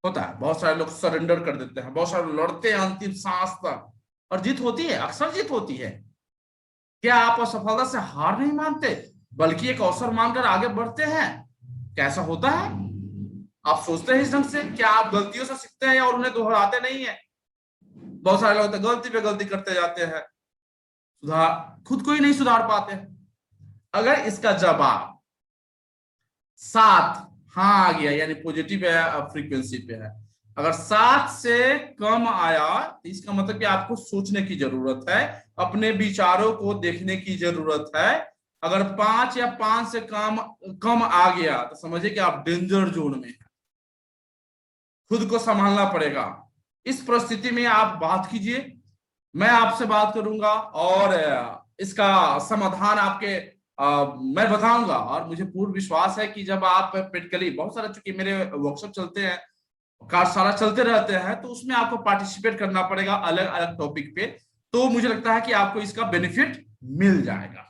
होता है। बहुत सारे लोग सरेंडर कर देते हैं, बहुत सारे लड़ते हैं अंतिम सांस तक और जीत होती है, अक्सर जीत होती है। क्या आप असफलता से हार नहीं मानते बल्कि एक अवसर मानकर आगे बढ़ते हैं? कैसा होता है? आप सोचते हैं इस ढंग से? क्या आप गलतियों से सीखते हैं और उन्हें दोहराते नहीं है? बहुत सारे लोग गलती पे गलती करते जाते हैं, सुधार खुद को ही नहीं सुधार पाते। अगर इसका जवाब 7 हाँ आ गया, यानी पॉजिटिव फ्रीक्वेंसी पे है, अगर 7 से कम आया तो इसका मतलब कि आपको सोचने की जरूरत है, अपने विचारों को देखने की जरूरत है। अगर 5 या 5 से कम आ गया तो समझिए कि आप डेंजर जोन में हैं, खुद को संभालना पड़ेगा। इस परिस्थिति में आप बात कीजिए, मैं आपसे बात करूंगा और इसका समाधान आपके मैं बताऊंगा। और मुझे पूर्ण विश्वास है कि जब आप प्रैक्टिकली, बहुत सारे चूंकि मेरे वर्कशॉप चलते हैं, कार्यशाला चलते रहते हैं, तो उसमें आपको पार्टिसिपेट करना पड़ेगा अलग अलग टॉपिक पे, तो मुझे लगता है कि आपको इसका बेनिफिट मिल जाएगा।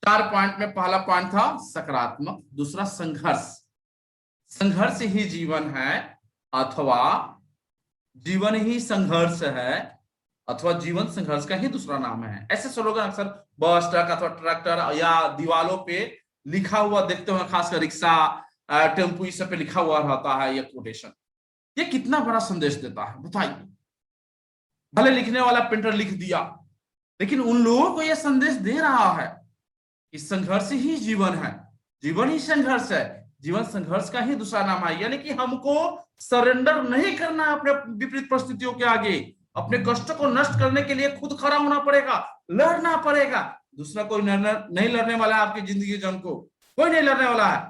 4 पॉइंट में पहला पॉइंट था सकारात्मक, दूसरा संघर्ष। संघर्ष ही जीवन है, अथवा जीवन ही संघर्ष है, अथवा जीवन संघर्ष का ही दूसरा नाम है। ऐसे स्लोगन अक्सर बस, ट्रक अथवा ट्रैक्टर या दीवारों पे लिखा हुआ देखते हो, खासकर रिक्शा, टेम्पू, इस सब पे लिखा हुआ रहता है ये कोटेशन। ये कितना बड़ा संदेश देता है बताइए। भले लिखने वाला पेंटर लिख दिया, लेकिन उन लोगों को यह संदेश दे रहा है कि संघर्ष ही जीवन है, जीवन ही संघर्ष है, जीवन संघर्ष का ही दूसरा नाम है। यानी कि हमको सरेंडर नहीं करना अपने विपरीत परिस्थितियों के आगे, अपने कष्टों को नष्ट करने के लिए खुद खड़ा होना पड़ेगा, लड़ना पड़ेगा। दूसरा कोई नहीं लड़ने वाला है आपकी जिंदगी जंग को, कोई नहीं लड़ने वाला है।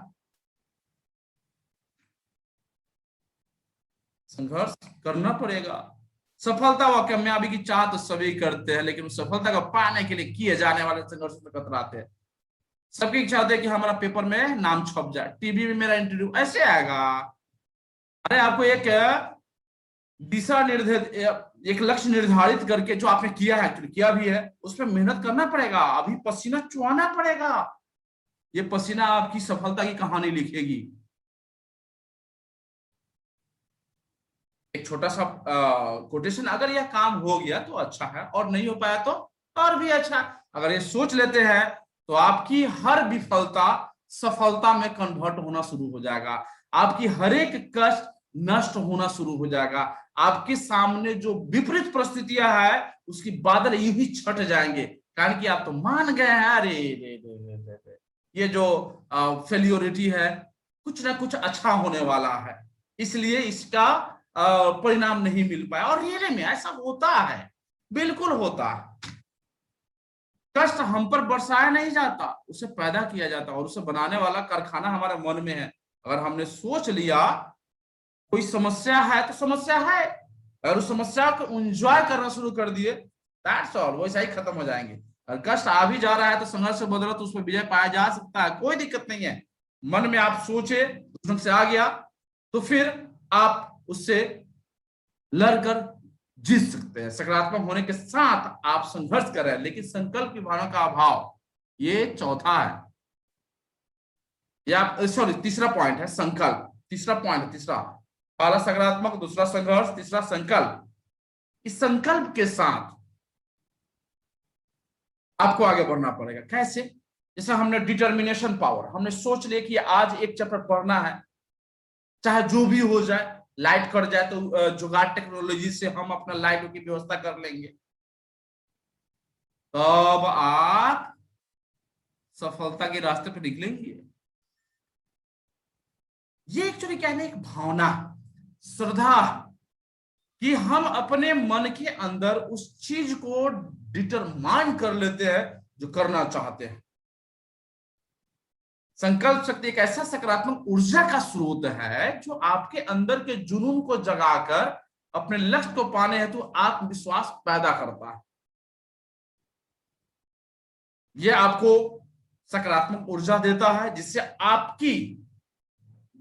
संघर्ष करना पड़ेगा। सफलता व कामयाबी की चाह तो सभी करते हैं, लेकिन सफलता को पाने के लिए किए जाने वाले संघर्ष से कतराते हैं। सबकी इच्छा होती है कि हमारा पेपर में नाम छप जाए, टीवी में मेरा इंटरव्यू ऐसे आएगा। अरे आपको एक दिशा निर्धारित, एक लक्ष्य निर्धारित करके, जो आपने किया है, किया भी है, उस पर मेहनत करना पड़ेगा, अभी पसीना चुहाना पड़ेगा। ये पसीना आपकी सफलता की कहानी लिखेगी। एक छोटा सा कोटेशन, अगर यह काम हो गया तो अच्छा है, और नहीं हो पाया तो और भी अच्छा। अगर ये सोच लेते हैं तो आपकी हर विफलता सफलता में कन्वर्ट होना शुरू हो जाएगा, आपकी हर एक कष्ट नष्ट होना शुरू हो जाएगा। आपके सामने जो विपरीत परिस्थितियां है उसकी बादल यूं ही छट जाएंगे, कारण कि आप तो मान गए हैं, अरे ये जो फेलियोरिटी है, कुछ ना कुछ अच्छा होने वाला है, इसलिए इसका परिणाम नहीं मिल पाया। और रियली में ऐसा होता है, बिल्कुल होता है। कष्ट हम पर बरसाया नहीं जाता, उसे पैदा किया जाता, और उसे बनाने वाला कारखाना हमारे मन में है। अगर हमने सोच लिया कोई समस्या है तो समस्या है, और उस समस्या को एंजॉय करना शुरू कर दिए दैट्स ऑल, वैसा ही खत्म हो जाएंगे। और कष्ट आ भी जा रहा है तो संघर्ष से बदला तो उसमें विजय पाया जा सकता है, कोई दिक्कत नहीं है। मन में आप सोचे, ढंग से आ गया तो फिर आप उससे लड़कर जीत सकते हैं। सकारात्मक होने के साथ आप संघर्ष कर रहे हैं, लेकिन संकल्प की भावना का अभाव, ये चौथा है। या सॉरी, तीसरा पॉइंट है संकल्प। तीसरा पॉइंट है, तीसरा, पहला सकारात्मक, दूसरा संघर्ष, तीसरा संकल्प। इस संकल्प के साथ आपको आगे बढ़ना पड़ेगा। कैसे? जैसे हमने डिटर्मिनेशन पावर, हमने सोच लिया कि आज एक चैप्टर पढ़ना है, चाहे जो भी हो जाए, लाइट कट जाए तो जुगाड़ टेक्नोलॉजी से हम अपना लाइट की व्यवस्था कर लेंगे, तब आप सफलता के रास्ते पर निकलेंगे। ये एक्चुअली क्या है, एक भावना, श्रद्धा, कि हम अपने मन के अंदर उस चीज को डिटरमाइन कर लेते हैं जो करना चाहते हैं। संकल्प शक्ति एक ऐसा सकारात्मक ऊर्जा का स्रोत है जो आपके अंदर के जुनून को जगाकर अपने लक्ष्य को पाने हेतु आत्मविश्वास पैदा करता है। यह आपको सकारात्मक ऊर्जा देता है जिससे आपकी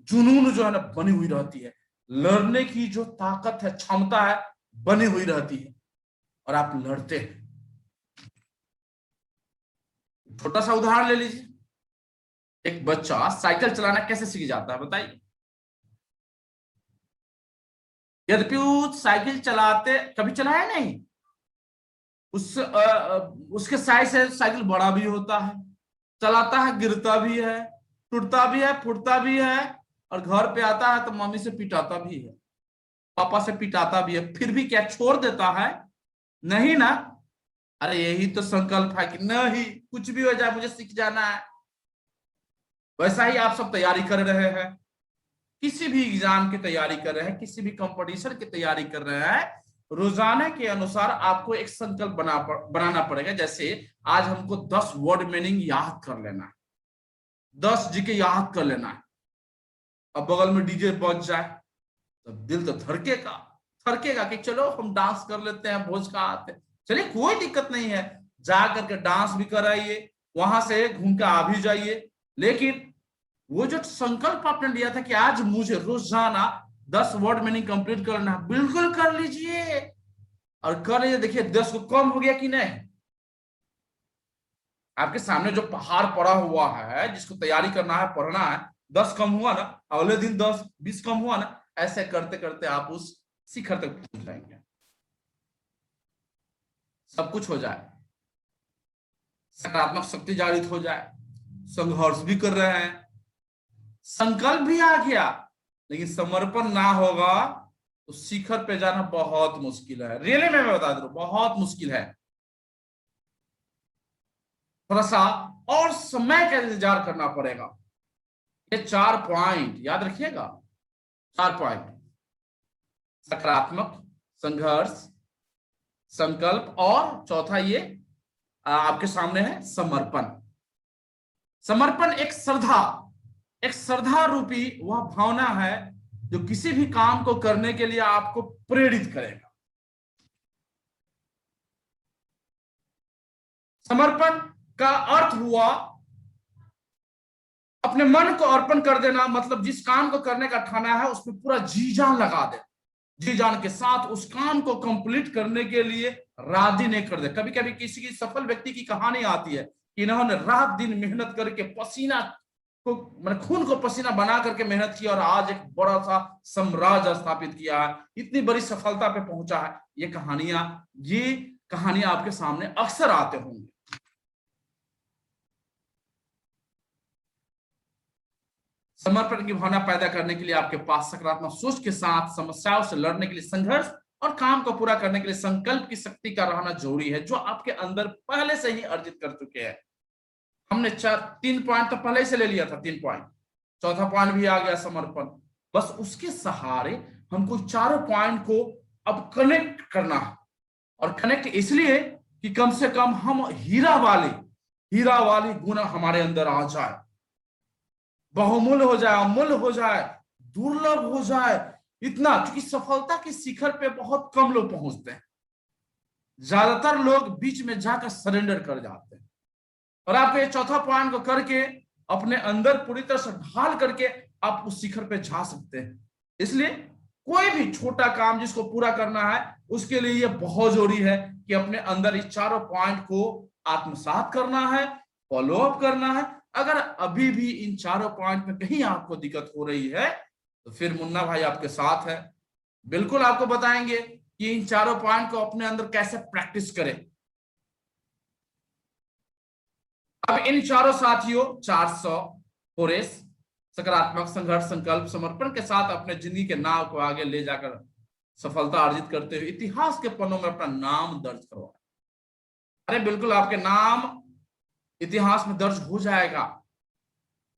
जुनून जो है ना बनी हुई रहती है, लड़ने की जो ताकत है, क्षमता है, बनी हुई रहती है और आप लड़ते हैं। छोटा सा उदाहरण ले लीजिए, एक बच्चा साइकिल चलाना कैसे सीख जाता है बताइए? यद्यपि उस साइकिल चलाते कभी चलाया नहीं, उसके साइज से साइकिल बड़ा भी होता है, चलाता है, गिरता भी है, टूटता भी है, फूटता भी है, और घर पे आता है तो मम्मी से पिटाता भी है, पापा से पिटाता भी है, फिर भी क्या छोड़ देता है? नहीं ना। अरे यही तो संकल्प है कि नहीं, कुछ भी हो जाए मुझे सीख जाना है। वैसा ही आप सब तैयारी कर रहे हैं, किसी भी एग्जाम की तैयारी कर रहे हैं, किसी भी कंपटीशन की तैयारी कर रहे हैं, रोजाना के अनुसार आपको एक संकल्प बनाना पड़ेगा। जैसे आज हमको 10 वर्ड मीनिंग याद कर लेना है, 10 जीके याद कर लेना है। अब बगल में डीजे बज जाए तो दिल तो थरकेगा कि चलो हम डांस कर लेते हैं, भोज का आते। चलिए कोई दिक्कत नहीं है, जा करके डांस भी कराइए, वहां से घूम के आ भी जाइए, लेकिन वो जो संकल्प आपने लिया था कि आज मुझे रोजाना 10 वर्ड मीनिंग कंप्लीट करना है, बिल्कुल कर लीजिए। और कर लीजिए, देखिए 10 को कम हो गया कि नहीं। आपके सामने जो पहाड़ पड़ा हुआ है जिसको तैयारी करना है, पढ़ना है, 10 कम हुआ ना, अगले दिन 10, 20 कम हुआ ना, ऐसे करते करते आप उस शिखर तक पहुंच जाएंगे। सब कुछ हो जाए, सकारात्मक शक्ति जागृत हो जाए, संघर्ष भी कर रहे हैं, संकल्प भी आ गया, लेकिन समर्पण ना होगा तो शिखर पे जाना बहुत मुश्किल है। रियली मैं बता दूं, बहुत मुश्किल है। थोड़ा सा और समय का इंतजार करना पड़ेगा। ये 4 पॉइंट याद रखिएगा, 4 पॉइंट, सकारात्मक, संघर्ष, संकल्प, और चौथा ये आपके सामने है समर्पण। समर्पण एक श्रद्धा रूपी वह भावना है जो किसी भी काम को करने के लिए आपको प्रेरित करेगा। समर्पण का अर्थ हुआ अपने मन को अर्पण कर देना, मतलब जिस काम को करने का ठाना है उसमें पूरा जी जान लगा दे, जी जान के साथ उस काम को कंप्लीट करने के लिए राजी नहीं कर दे। कभी कभी किसी की सफल व्यक्ति की कहानी आती है कि इन्होंने रात दिन मेहनत करके पसीना को, मतलब खून को पसीना बना करके मेहनत की और आज एक बड़ा सा साम्राज्य स्थापित किया है, इतनी बड़ी सफलता पे पहुंचा है। ये कहानियां आपके सामने अक्सर आते होंगे। समर्पण की भावना पैदा करने के लिए आपके पास सकारात्मक सोच के साथ समस्याओं से लड़ने के लिए संघर्ष और काम को पूरा करने के लिए संकल्प की शक्ति का रहना जरूरी है, जो आपके अंदर पहले से ही अर्जित कर चुके हैं। हमने 3 पॉइंट तो पहले से ले लिया था, 3 पॉइंट, चौथा पॉइंट भी आ गया समर्पण। बस उसके सहारे हमको 4 पॉइंट को अब कनेक्ट करना है, और कनेक्ट इसलिए कि कम से कम हम हीरा वाली गुण हमारे अंदर आ जाए, बहुमूल्य हो जाए, अमूल्य हो जाए, दुर्लभ हो जाए, इतना, क्योंकि सफलता के शिखर पे बहुत कम लोग पहुंचते हैं। ज्यादातर लोग बीच में जाकर सरेंडर कर जाते हैं। और आपको ये चौथा पॉइंट को करके अपने अंदर पूरी तरह से ढाल करके आप उस शिखर पे जा सकते हैं। इसलिए कोई भी छोटा काम जिसको पूरा करना है उसके लिए ये बहुत जरूरी है कि अपने अंदर इस चारों पॉइंट को आत्मसात करना है, फॉलो अप करना है। अगर अभी भी इन चारों पॉइंट में कहीं आपको दिक्कत हो रही है तो फिर मुन्ना भाई आपके साथ है। बिल्कुल आपको बताएंगे कि इन चारों पॉइंट को अपने अंदर कैसे प्रैक्टिस करें। अब इन चारों साथियों 400 फोरेस सकारात्मक संघर्ष, संकल्प, समर्पण के साथ अपने जिंदगी के नाव को आगे ले जाकर सफलता अर्जित करते हुए इतिहास के पन्नों में अपना नाम दर्ज करवाए। अरे बिल्कुल आपके नाम इतिहास में दर्ज हो जाएगा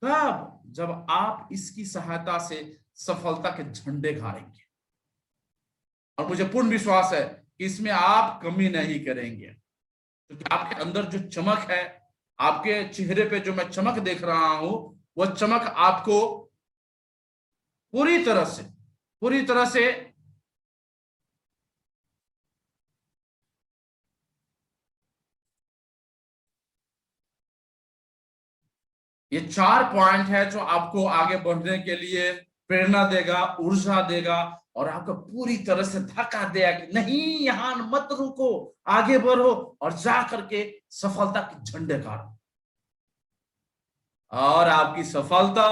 तब जब आप इसकी सहायता से सफलता के झंडे गाड़ेंगे। और मुझे पूर्ण विश्वास है कि इसमें आप कमी नहीं करेंगे, क्योंकि आपके अंदर जो चमक है, आपके चेहरे पे जो मैं चमक देख रहा हूं, वह चमक आपको पूरी तरह से ये 4 पॉइंट है जो आपको आगे बढ़ने के लिए प्रेरणा देगा, ऊर्जा देगा और आपको पूरी तरह से धक्का देगा कि नहीं, यहां मत रुको, आगे बढ़ो और जा करके सफलता के झंडे गाड़ो। और आपकी सफलता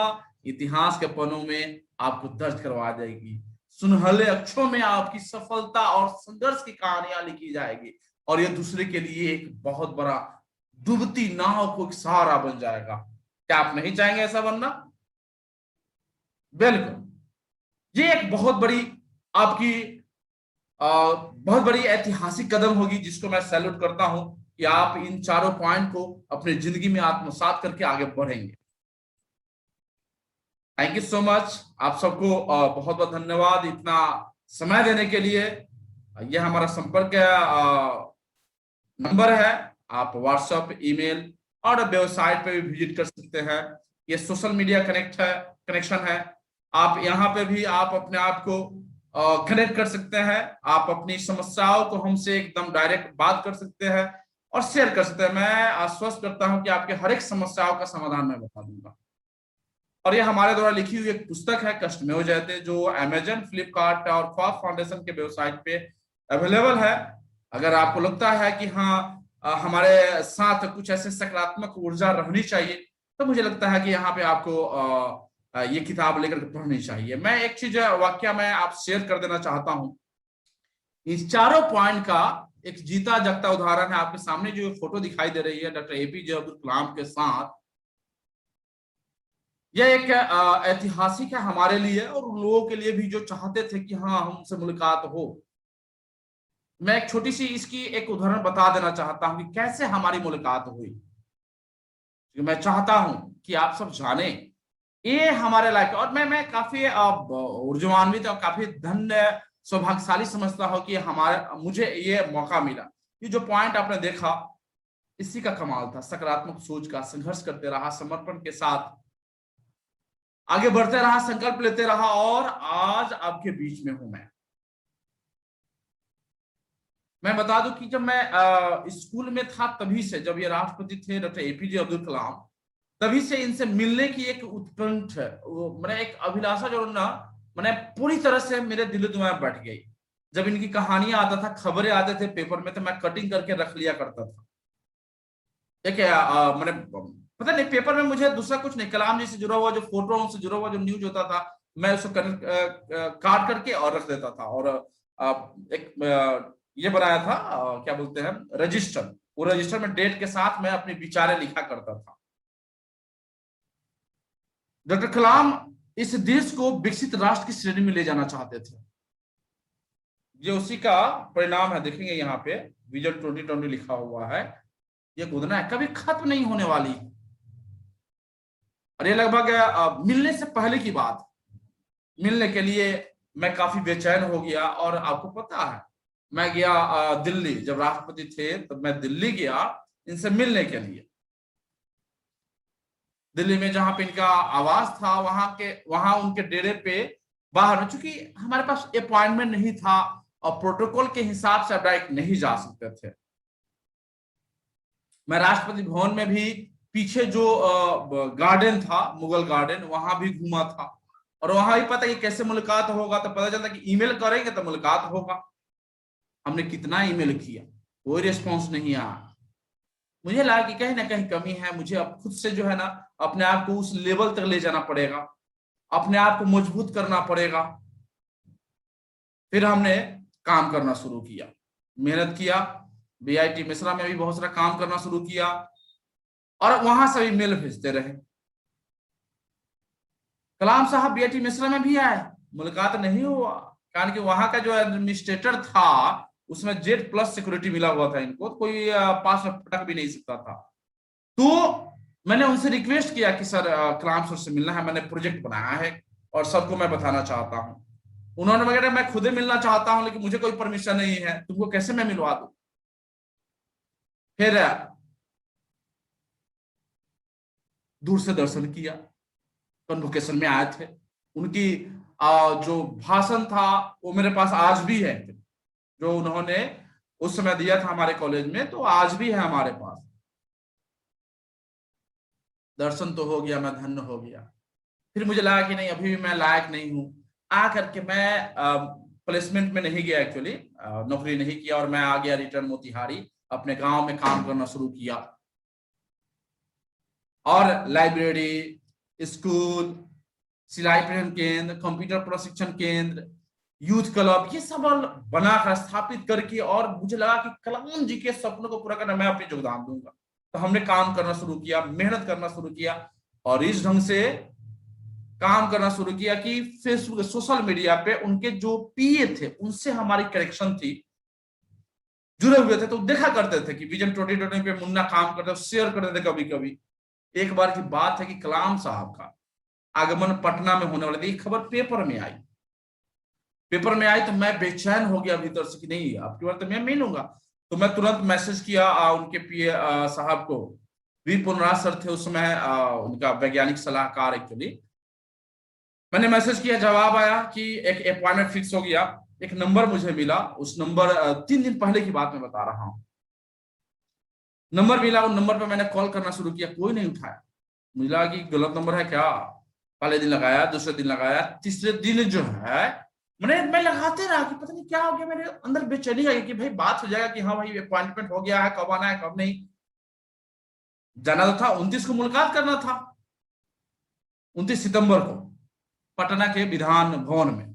इतिहास के पन्नों में आपको दर्ज करवा देगी। सुनहले अक्षरों में आपकी सफलता और संघर्ष की कहानियां लिखी जाएगी और ये दूसरे के लिए एक बहुत बड़ा डूबती नाव को एक सहारा बन जाएगा। क्या आप नहीं चाहेंगे ऐसा बनना? बिल्कुल। ये एक बहुत बड़ी आपकी बहुत बड़ी ऐतिहासिक कदम होगी जिसको मैं सैल्यूट करता हूं कि आप इन चारों पॉइंट को अपनी जिंदगी में आत्मसात करके आगे बढ़ेंगे। Thank you so much. आप सबको बहुत बहुत धन्यवाद इतना समय देने के लिए। यह हमारा संपर्क नंबर है, आप व्हाट्सएप, ईमेल और वेबसाइट पे भी विजिट कर सकते हैं। ये सोशल मीडिया कनेक्शन है। आप यहाँ पे भी आप अपने आप को कनेक्ट कर सकते हैं। आप अपनी समस्याओं को हमसे एकदम डायरेक्ट बात कर सकते हैं और शेयर कर सकते हैं। मैं आश्वस्त करता हूं कि आपके हर एक समस्याओं का समाधान मैं बता दूंगा। और ये हमारे द्वारा लिखी हुई एक पुस्तक है कष्टमेव जयते, जो अमेजन, फ्लिपकार्ट और क्वाक फाउंडेशन के वेबसाइट पे अवेलेबल है। अगर आपको लगता है कि हाँ हमारे साथ कुछ ऐसे सकारात्मक ऊर्जा रहनी चाहिए, तो मुझे लगता है कि यहाँ पे आपको ये किताब लेकर पढ़नी चाहिए। मैं एक चीज वाक्य मैं आप शेयर कर देना चाहता हूं। इस चारों पॉइंट का एक जीता जागता उदाहरण है। आपके सामने जो फोटो दिखाई दे रही है डॉक्टर एपीजे अब्दुल कलाम के साथ, यह एक ऐतिहासिक है हमारे लिए और उन लोगों के लिए भी जो चाहते थे कि हाँ हमसे मुलाकात हो। मैं एक छोटी सी इसकी एक उदाहरण बता देना चाहता हूं कि कैसे हमारी मुलाकात हुई। मैं चाहता हूं कि आप सब जाने ये हमारे लायक, और मैं काफी ऊर्जान्वित और काफी धन्य सौभाग्यशाली समझता हूं कि मुझे ये मौका मिला। ये जो पॉइंट आपने देखा इसी का कमाल था, सकारात्मक सोच का। संघर्ष करते रहा, समर्पण के साथ आगे बढ़ते रहा, संकल्प लेते रहा और आज आपके बीच में हूं मैं बता दूं कि जब मैं स्कूल में था तभी से, जब ये राष्ट्रपति थे डॉक्टर एपीजे अब्दुल कलाम, तभी से इनसे मिलने की एक उत्कंठ है, मैंने एक अभिलाषा जो ना मैंने पूरी तरह से मेरे दिल दिमाग बैठ गई। जब इनकी कहानियां आता था, खबरें आते थे पेपर में, तो मैं कटिंग करके रख लिया करता था। एक मैंने पता नहीं, पेपर में मुझे दूसरा कुछ नहीं, कलाम जी से जुड़ा हुआ जो फोटो, उनसे जुड़ा हुआ जो न्यूज होता था, मैं उसको काट करके और रख देता था। और एक ये बनाया था क्या बोलते हैं, रजिस्टर। वो रजिस्टर में डेट के साथ मैं अपने विचारें लिखा करता था। डॉक्टर कलाम इस देश को विकसित राष्ट्र की श्रेणी में ले जाना चाहते थे। ये उसी का परिणाम है, देखेंगे यहाँ पे विजन 2020 लिखा हुआ है। ये गोदना है, कभी खत्म नहीं होने वाली। और ये लगभग मिलने से पहले की बात। मिलने के लिए मैं काफी बेचैन हो गया और आपको पता है मैं गया दिल्ली, जब राष्ट्रपति थे तब मैं दिल्ली गया इनसे मिलने के लिए। दिल्ली में जहां पे इनका आवास था, वहां उनके डेरे पे बाहर, चूंकि हमारे पास अपॉइंटमेंट नहीं था, और प्रोटोकॉल के हिसाब से आप डायरेक्ट नहीं जा सकते थे। मैं राष्ट्रपति भवन में भी पीछे जो गार्डन था, मुगल गार्डन, वहां भी घूमा था, और वहां भी पता कि कैसे मुलाकात होगा, तो पता चलता कि ईमेल करेंगे तो मुलाकात होगा। हमने कितना ईमेल किया, कोई रिस्पॉन्स नहीं आया। मुझे लगा कि कहीं ना कहीं कमी है, मुझे अब खुद से जो है ना अपने आप को उस लेवल तक ले जाना पड़ेगा, अपने आप को मजबूत करना पड़ेगा। फिर हमने काम करना शुरू किया, मेहनत किया, बीआईटी मिश्रा में भी बहुत सारा काम करना शुरू किया, और वहां से भी मेल भेजते रहे। कलाम साहब बीआईटी मिश्रा में भी आए, मुलाकात नहीं हुआ, कारण कि वहां का जो एडमिनिस्ट्रेटर था उसमें Z+ सिक्योरिटी मिला हुआ था इनको, कोई पास में पटक भी नहीं सकता था। तो मैंने उनसे रिक्वेस्ट किया कि सर कलाम सर से मिलना है, मैंने प्रोजेक्ट बनाया है और सबको मैं बताना चाहता हूं। उन्होंने वगैरह मैं खुद ही मिलना चाहता हूं, लेकिन मुझे कोई परमिशन नहीं है, तुमको कैसे मैं मिलवा दूं। फिर दूर से दर्शन किया, कन्वोकेशन में आए थे। उनकी जो भाषण था वो मेरे पास आज भी है, जो उन्होंने उस समय दिया था हमारे कॉलेज में, तो आज भी है हमारे पास। दर्शन तो हो गया, मैं धन्य हो गया। फिर मुझे लगा कि नहीं, अभी भी मैं लायक नहीं हूं। आ करके मैं प्लेसमेंट में नहीं गया, एक्चुअली नौकरी नहीं किया, और मैं आ गया रिटर्न मोतिहारी, अपने गांव में काम करना शुरू किया। और लाइब्रेरी, स्कूल, सिलाई प्रशिक्षण केंद्र, कंप्यूटर प्रशिक्षण केंद्र, यूथ क्लब, ये सब बनाकर स्थापित करके, और मुझे लगा कि कलाम जी के सपनों को पूरा करना मैं अपनी योगदान दूंगा। तो हमने काम करना शुरू किया, मेहनत करना शुरू किया, और इस ढंग से काम करना शुरू किया कि फेसबुक, सोशल मीडिया पे उनके जो पीए थे उनसे हमारी कनेक्शन थी, जुड़े हुए थे। तो देखा करते थे कि विजन 2020 पे मुन्ना काम करते, शेयर करते थे कभी कभी। एक बार की बात है कि कलाम साहब का आगमन पटना में होने वाला था, ये खबर पेपर में आई। पेपर में आई तो मैं बेचैन हो गया भीतर से कि नहीं, आपकी बार तो मैं मिलूंगा। तो मैं तुरंत मैसेज किया उनके पीए साहब को, वी पुनराज सर थे उस समय, उनका वैज्ञानिक सलाहकार एक्चुअली। मैंने मैसेज किया, जवाब आया कि एक अपॉइंटमेंट फिक्स हो गया। एक नंबर मुझे मिला, उस नंबर 3 दिन पहले की बात मैं बता रहा हूँ। नंबर मिला, उन नंबर पे मैंने कॉल करना शुरू किया, कोई नहीं उठाया। मुझे लगा कि गलत नंबर है क्या। पहले दिन लगाया, दूसरे दिन लगाया, तीसरे दिन जो है मैं लगाते रहा कि पता नहीं क्या हो गया, मेरे अंदर बेचैनी आई कि भाई बात हो जाएगा कि हाँ भाई अपॉइंटमेंट हो गया है, कब आना है कब नहीं। जाना तो था, 29 को मुलाकात करना था, 29 सितंबर को पटना के विधान भवन में।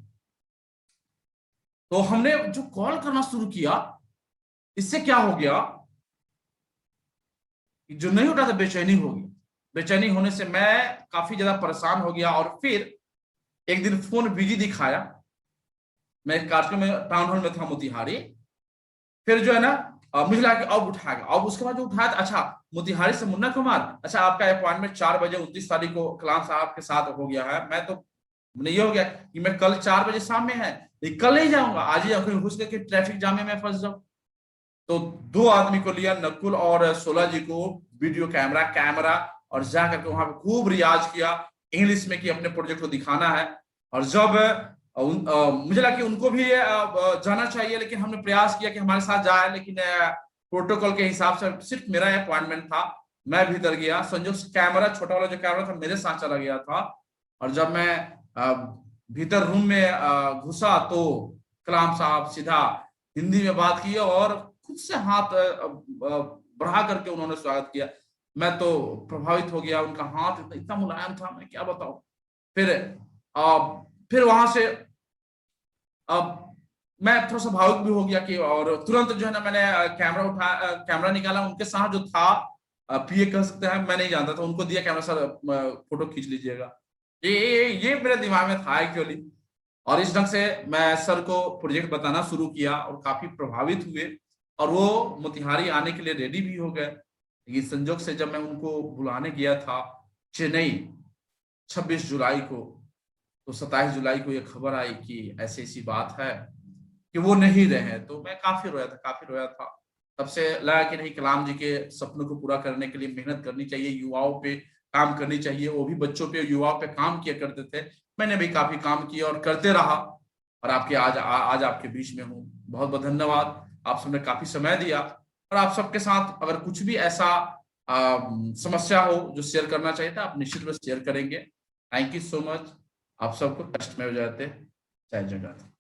तो हमने जो कॉल करना शुरू किया, इससे क्या हो गया, जो नहीं उठा था बेचैनी हो गई। बेचैनी होने से मैं काफी ज्यादा परेशान हो गया, और फिर एक दिन फोन बिजी दिखाया। मैं एक कार्यक्रम में टाउन हॉल में था मोतिहारी। फिर जो है ना मुझे लगा कि अब उठाएगा, अब उसके बाद जो उठाया, अच्छा मोतिहारी से मुन्ना कुमार, अच्छा आपका अपॉइंटमेंट 4 बजे 29 तारीख को कलाम साहब के साथ हो गया है। मैं तो ये हो गया कि मैं कल 4 बजे शाम में है, लेकिन कल नहीं जाऊंगा, आज ही घुस के ट्रैफिक जाम में मैं फंस जाऊं। तो 2 आदमी को लिया, नकुल और 16 जी को, वीडियो कैमरा, और जा करके वहां पे खूब रियाज किया इंग्लिश में कि अपने प्रोजेक्ट को दिखाना है। और जब मुझे लगा कि उनको भी जाना चाहिए, लेकिन हमने प्रयास किया कि हमारे साथ जाए, लेकिन प्रोटोकॉल के हिसाब से सिर्फ मेरा अपॉइंटमेंट था। मैं भीतर गया, संजोग से कैमरा, छोटा वाला जो कैमरा था मेरे साथ चला गया था। और जब मैं भीतर रूम में घुसा तो कलाम साहब सीधा हिंदी में बात की, और खुद से हाथ बढ़ा करके उन्होंने स्वागत किया। मैं तो प्रभावित हो गया, उनका हाथ इतना मुलायम था, मैं क्या बताऊं। फिर वहां से अब मैं थोड़ा सा भावुक भी हो गया कि, और तुरंत जो है ना मैंने कैमरा निकाला, उनके साथ जो था पीए कह सकते हैं, मैं नहीं जानता था, उनको दिया कैमरा, सर फोटो खींच लीजिएगा। ये मेरे दिमाग में था एक्चुअली। और इस ढंग से मैं सर को प्रोजेक्ट बताना शुरू किया, और काफी प्रभावित हुए, और वो मोतिहारी आने के लिए रेडी भी हो गए। लेकिन संजोग से जब मैं उनको बुलाने गया था चेन्नई 26 जुलाई को, तो 27 जुलाई को ये खबर आई कि ऐसी ऐसी बात है कि वो नहीं रहे। तो मैं काफी रोया था। तब से लगा कि नहीं, कलाम जी के सपनों को पूरा करने के लिए मेहनत करनी चाहिए, युवाओं पे काम करनी चाहिए। वो भी बच्चों पे, युवाओं पे काम किया करते थे, मैंने भी काफी काम किया और करते रहा। और आपके आज आपके बीच में हूँ। बहुत बहुत धन्यवाद, आप सबने काफी समय दिया। और आप सबके साथ अगर कुछ भी ऐसा समस्या हो जो शेयर करना चाहिए था, आप निश्चित रूप से शेयर करेंगे। Thank you so much. आप सबको कष्ट में हो जाते। जय जगन्नाथ।